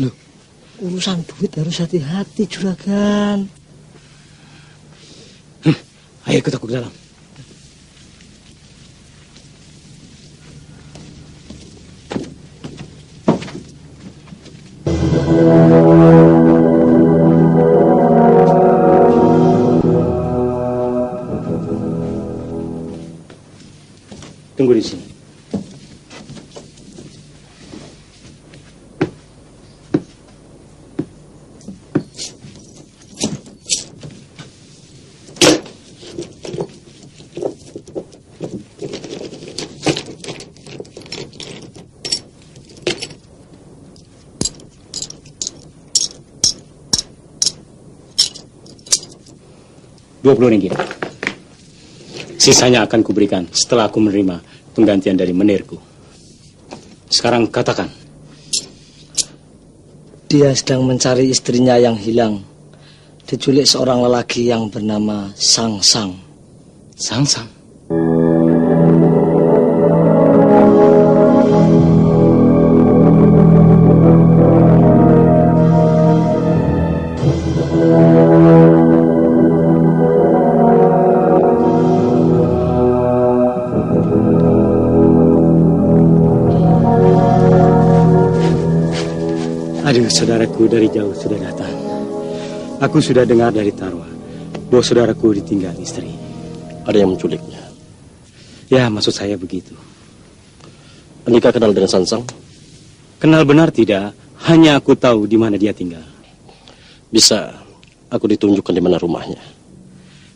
[SPEAKER 15] Loh, urusan duit harus hati-hati, Juragan.
[SPEAKER 13] Ayo ikut aku ke dalam. Tunggu di sini. RM20. Sisanya akan kuberikan setelah aku menerima penggantian dari menirku. Sekarang katakan.
[SPEAKER 15] Dia sedang mencari istrinya yang hilang. Diculik seorang lelaki yang bernama Sangsang.
[SPEAKER 13] Sangsang? Aduh, saudaraku dari jauh sudah datang. Aku sudah dengar dari Tarwa bahwa saudaraku ditinggal istri.
[SPEAKER 21] Ada yang menculiknya.
[SPEAKER 13] Ya, maksud saya begitu.
[SPEAKER 21] Andika kenal dengan Sangsang?
[SPEAKER 13] Kenal benar tidak, hanya aku tahu di mana dia tinggal.
[SPEAKER 21] Bisa aku ditunjukkan di mana rumahnya?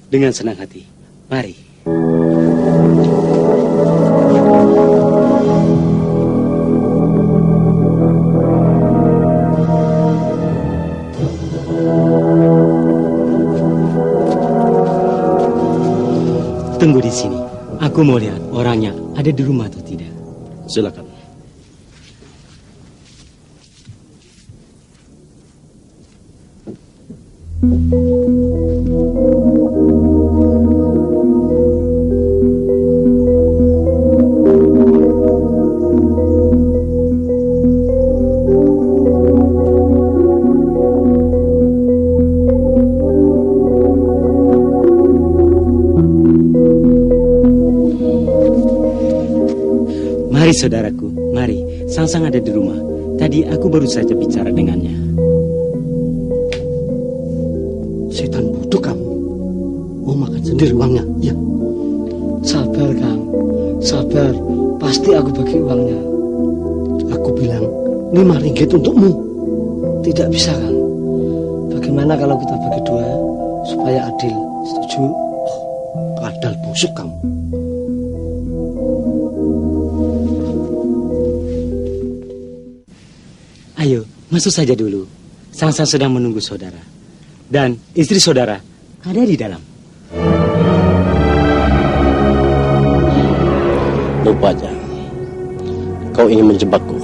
[SPEAKER 13] Dengan senang hati. Mari. Tunggu di sini. Aku mau lihat orangnya ada di rumah atau tidak.
[SPEAKER 21] Silakan.
[SPEAKER 13] Mari saudaraku, mari. Sangsang ada di rumah. Tadi aku baru saja bicara dengannya.
[SPEAKER 15] Setan bodoh kamu. Mau makan sendiri uangnya, ya? Sabar, Kang. Sabar. Pasti aku bagi uangnya. Aku bilang 5 ringgit untukmu. Tidak bisa, Kang. Bagaimana kalau kita bagi 2 supaya adil? Setuju?
[SPEAKER 21] Kadal busuk kamu.
[SPEAKER 13] Ayo, masuk saja dulu. Sangsang sedang menunggu saudara. Dan istri saudara ada di dalam.
[SPEAKER 21] Rupanya kau ingin menjebakku.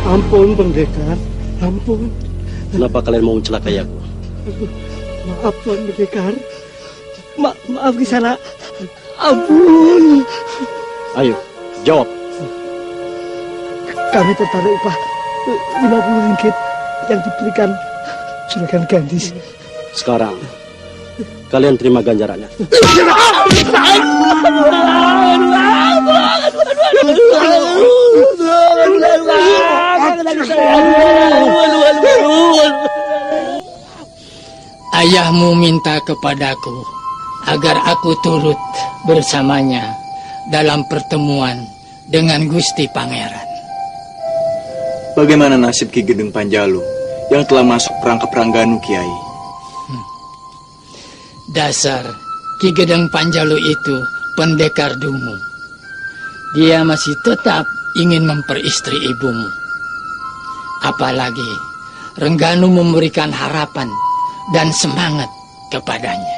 [SPEAKER 20] Ampun, Pendekar. Ampun.
[SPEAKER 21] Kenapa kalian mau mencelakai aku?
[SPEAKER 20] Maaf, Tuan Pendekar. Maaf Kisana. Ampun.
[SPEAKER 21] Ayo, jawab.
[SPEAKER 20] Kami tertarik upah 50 ringgit yang diberikan Juragan Gandis.
[SPEAKER 21] Sekarang, kalian terima ganjarannya.
[SPEAKER 4] Ayahmu minta kepadaku agar aku turut bersamanya dalam pertemuan dengan Gusti Pangeran.
[SPEAKER 9] Bagaimana nasib Ki Gendeng Panjalu yang telah masuk perangkap Rangganu, Kiai?
[SPEAKER 4] Dasar Ki Gendeng Panjalu itu pendekar dungu. Dia masih tetap ingin memperistri ibumu. Apalagi Rengganu memberikan harapan dan semangat kepadanya.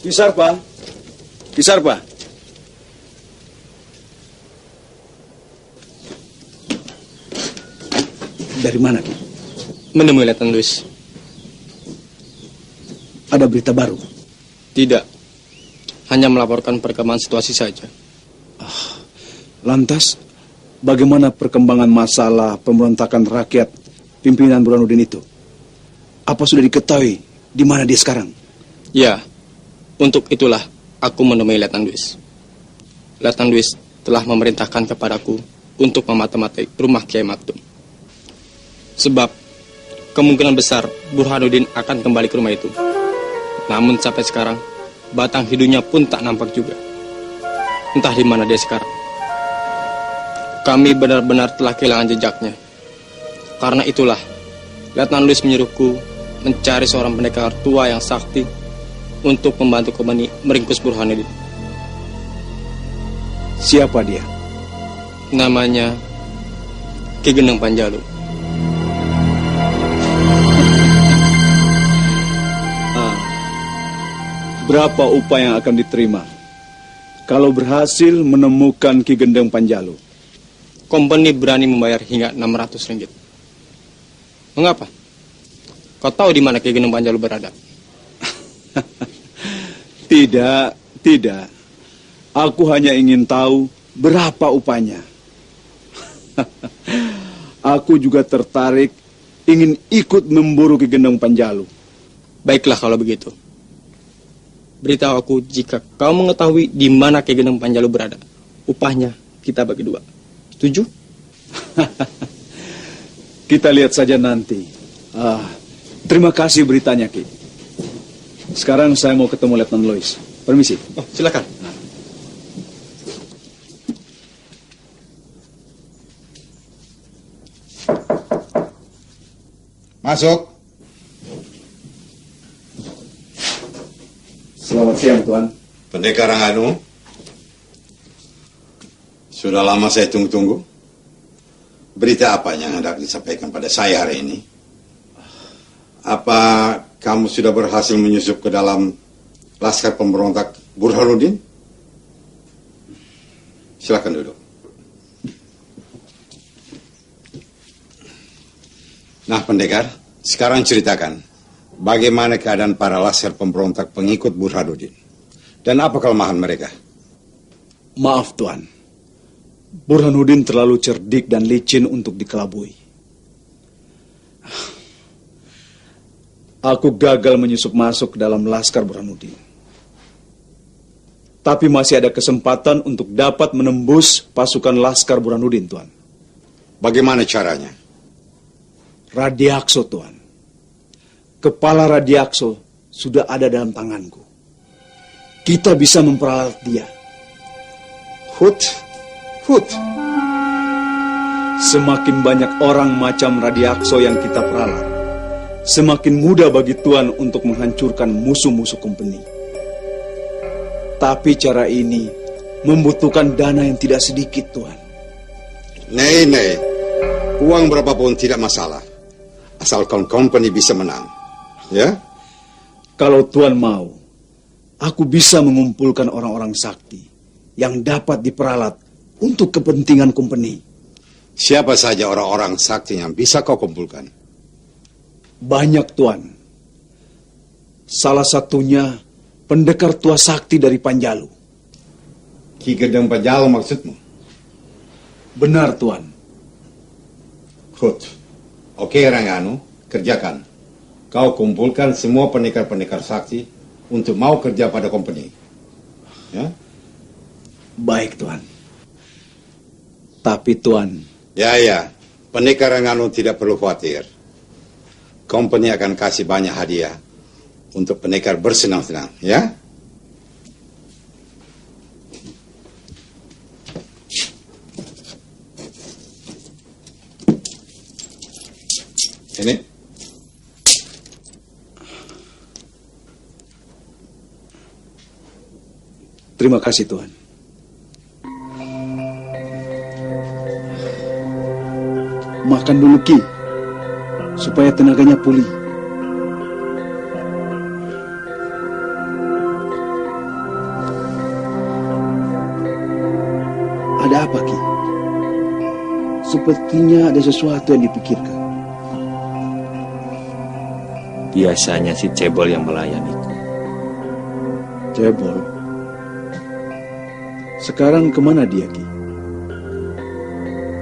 [SPEAKER 9] Kisarpa. Kisarpa. Dari mana, Ki?
[SPEAKER 5] Menemui Letnan Luis.
[SPEAKER 9] Ada berita baru?
[SPEAKER 5] Tidak. Hanya melaporkan perkembangan situasi saja.
[SPEAKER 9] Lantas, bagaimana perkembangan masalah pemberontakan rakyat pimpinan Burhanuddin itu? Apa sudah diketahui di mana dia sekarang?
[SPEAKER 5] Ya, untuk itulah aku menemui Letnan Luis. Letnan Luis telah memerintahkan kepadaku untuk memata-matai rumah Kiai Maktum. Sebab kemungkinan besar Burhanuddin akan kembali ke rumah itu. Namun sampai sekarang batang hidungnya pun tak nampak juga. Entah di mana dia sekarang. Kami benar-benar telah kehilangan jejaknya. Karena itulah Letnan Luis menyuruhku mencari seorang pendekar tua yang sakti untuk membantu Kompeni meringkus Burhanuddin.
[SPEAKER 9] Siapa dia?
[SPEAKER 5] Namanya Ki Gendeng Panjalu.
[SPEAKER 9] Berapa upah yang akan diterima kalau berhasil menemukan Ki Gendeng Panjalu?
[SPEAKER 5] Kompeni berani membayar hingga 600 ringgit. Mengapa? Kau tahu di mana Ki Gendeng Panjalu berada?
[SPEAKER 9] Tidak. Aku hanya ingin tahu berapa upahnya. Aku juga tertarik ingin ikut memburu Ki Gendeng Panjalu.
[SPEAKER 5] Baiklah kalau begitu. Beritahu aku jika kau mengetahui di mana Ki Gendeng Panjalu berada. Upahnya kita bagi dua. Setuju?
[SPEAKER 9] Kita lihat saja nanti. Terima kasih beritanya, Ki. Sekarang saya mau ketemu Letnan Lois. Permisi.
[SPEAKER 5] Oh, silakan.
[SPEAKER 12] Masuk.
[SPEAKER 9] Selamat siang, Tuan.
[SPEAKER 12] Pendekar Rangganu. Sudah lama saya tunggu-tunggu. Berita apa yang hendak disampaikan pada saya hari ini? Apa kamu sudah berhasil menyusup ke dalam laskar pemberontak Burhanuddin? Silakan duduk. Nah, pendekar, sekarang ceritakan bagaimana keadaan para laskar pemberontak pengikut Burhanuddin dan apa kelemahan mereka?
[SPEAKER 9] Maaf, Tuan. Burhanuddin terlalu cerdik dan licin untuk dikelabui. Aku gagal menyusup masuk ke dalam laskar Burhanuddin. Tapi masih ada kesempatan untuk dapat menembus pasukan laskar Burhanuddin, Tuan.
[SPEAKER 12] Bagaimana caranya?
[SPEAKER 9] Radiakso, Tuan. Kepala Radiakso sudah ada dalam tanganku. Kita bisa memperalat dia.
[SPEAKER 12] Hut.
[SPEAKER 9] Semakin banyak orang macam Radiakso yang kita peralat, semakin mudah bagi Tuan untuk menghancurkan musuh-musuh Kompeni. Tapi cara ini membutuhkan dana yang tidak sedikit, Tuan.
[SPEAKER 12] Nei. Uang berapapun tidak masalah. Asalkan Kompeni bisa menang. Ya?
[SPEAKER 9] Kalau Tuan mau,
[SPEAKER 22] aku bisa mengumpulkan orang-orang sakti yang dapat diperalat untuk kepentingan company.
[SPEAKER 12] Siapa saja orang-orang sakti yang bisa kau kumpulkan?
[SPEAKER 22] Banyak, Tuan. Salah satunya pendekar tua sakti dari Panjalu.
[SPEAKER 12] Ki Gendeng Panjalu maksudmu?
[SPEAKER 22] Benar, Tuan.
[SPEAKER 12] Good. Oke, Rangganu, kerjakan. Kau kumpulkan semua pendekar-pendekar sakti untuk mau kerja pada company. Ya?
[SPEAKER 22] Baik, Tuan. Tapi, Tuan...
[SPEAKER 12] Ya, pendekar Rangganu tidak perlu khawatir. Company akan kasih banyak hadiah untuk pendekar bersenang-senang, ya? Ini.
[SPEAKER 22] Terima kasih, Tuan. Makan dulu, Ki, supaya tenaganya pulih. Ada apa, Ki? Sepertinya ada sesuatu yang dipikirkan.
[SPEAKER 18] Biasanya si Cebol yang melayaniku.
[SPEAKER 22] Cebol? Sekarang kemana dia, Ki?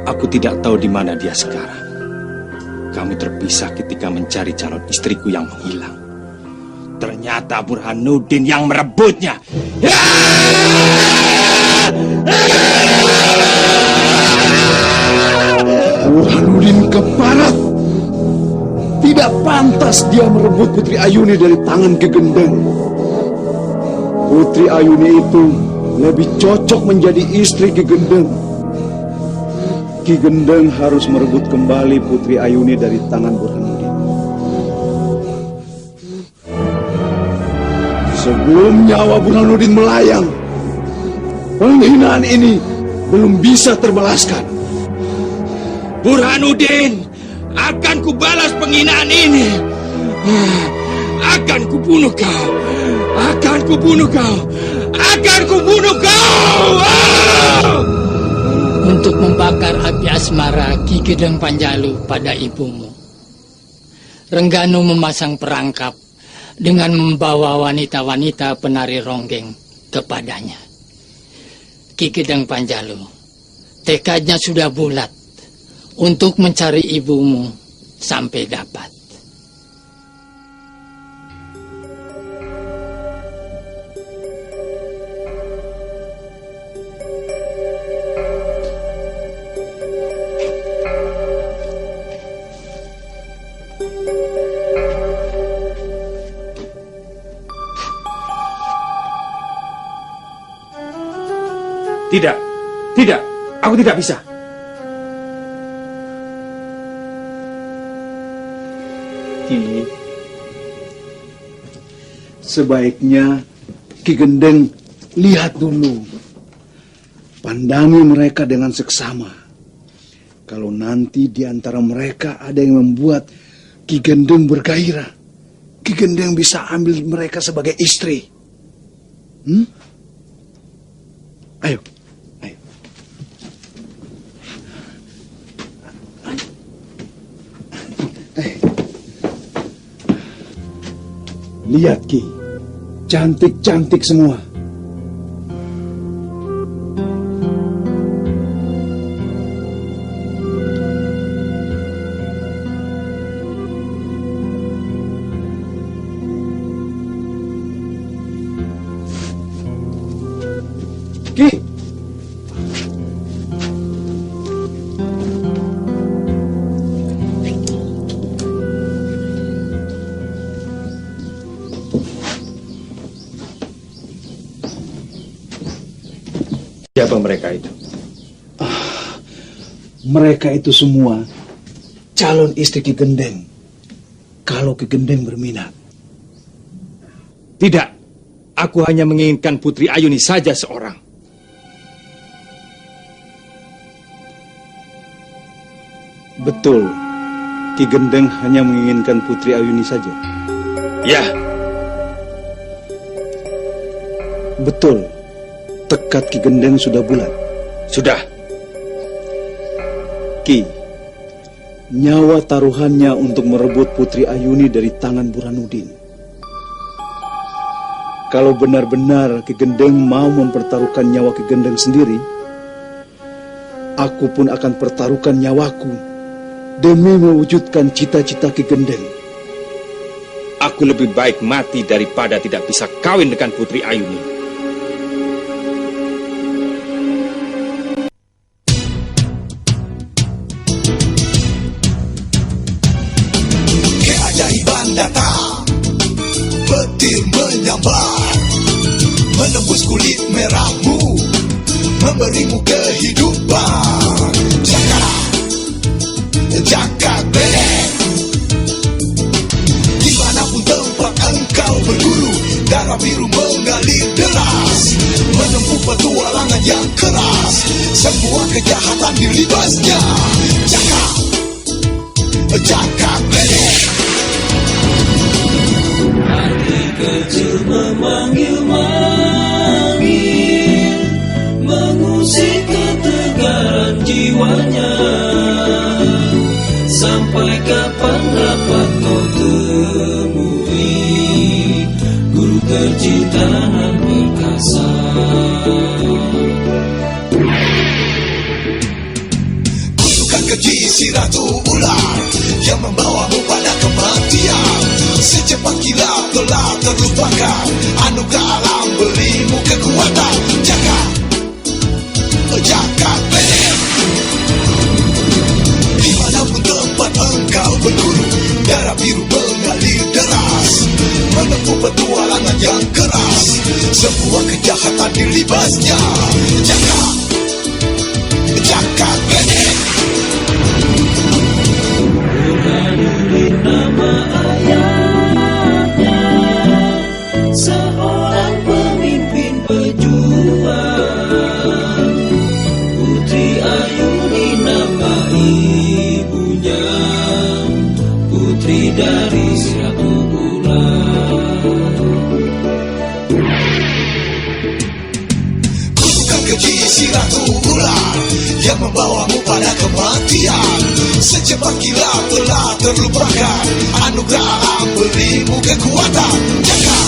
[SPEAKER 18] Aku tidak tahu di mana dia sekarang. Kami terpisah ketika mencari calon istriku yang menghilang. Ternyata Burhanuddin yang merebutnya.
[SPEAKER 22] Burhanuddin keparat. Tidak pantas dia merebut Putri Ayuni dari tangan Ki Gendeng. Putri Ayuni itu lebih cocok menjadi istri Ki Gendeng. Ki Gendeng harus merebut kembali Putri Ayuni dari tangan Burhanuddin. Sebelum nyawa Burhanuddin melayang, penghinaan ini belum bisa terbalaskan.
[SPEAKER 18] Burhanuddin, akan kubalas penghinaan ini. Akan kubunuh kau. Akan kubunuh kau. Akan kubunuh kau.
[SPEAKER 4] Untuk membakar api asmara Ki Gendeng Panjalu pada ibumu, Rengganu memasang perangkap dengan membawa wanita-wanita penari ronggeng kepadanya. Ki Gendeng Panjalu, tekadnya sudah bulat untuk mencari ibumu sampai dapat.
[SPEAKER 6] Tidak, aku tidak bisa.
[SPEAKER 22] Ki, sebaiknya Ki Gendeng lihat dulu. Pandangi mereka dengan seksama. Kalau nanti di antara mereka ada yang membuat Ki Gendeng bergairah, Ki Gendeng bisa ambil mereka sebagai istri. Ayo. Lihat, Ki, cantik-cantik semua. Ki,
[SPEAKER 6] Siapa mereka itu?
[SPEAKER 22] Mereka itu semua calon istri Ki Gendeng. Kalau Ki Gendeng berminat.
[SPEAKER 6] Tidak, aku hanya menginginkan Putri Ayuni saja seorang.
[SPEAKER 22] Betul, Ki Gendeng hanya menginginkan Putri Ayuni saja.
[SPEAKER 6] Ya.
[SPEAKER 22] Betul, tekad Ki Gendeng sudah bulat.
[SPEAKER 9] Sudah.
[SPEAKER 22] Ki, nyawa taruhannya untuk merebut Putri Ayuni dari tangan Burhanuddin. Kalau benar-benar Ki Gendeng mau mempertaruhkan nyawa Ki Gendeng sendiri, aku pun akan pertaruhkan nyawaku demi mewujudkan cita-cita Ki Gendeng.
[SPEAKER 9] Aku lebih baik mati daripada tidak bisa kawin dengan Putri Ayuni.
[SPEAKER 3] Keajaiban datang, petir menyambar, menembus kulit merahmu, memberimu kehidupan. Jaka Benek, dimanapun tempat engkau berguru, darah biru mengalir deras, menempuh petualangan yang keras, semua kejahatan dilibasnya. Jaka Benek.
[SPEAKER 10] Hati kecil memanggil-manggil, mengusik ketegaran jiwanya. Sampai kapan dapat kau temui guru tercinta dan perkasa?
[SPEAKER 3] Kutukan keji si Ratu Ular yang membawamu pada kematian. Secepat kilat telah terlupakan, anugerah alam berimu kekuatan. Jaka Benek. Dimanapun tempat engkau berguru, darah biru mengalir deras, menempuh petualangan yang keras, semua kejahatan dilibasnya. Jaka Benek.
[SPEAKER 10] Burhanuddin nama ayahnya, seorang pemimpin pejuang. Putri Ayuni nama ibunya, putri dari si Ratu Ular.
[SPEAKER 3] Kutukan keji si Ratu Ular yang membawamu pada kematian. Secepat kilat telah terlupakan, anugerah alam berimu kekuatan. Jaka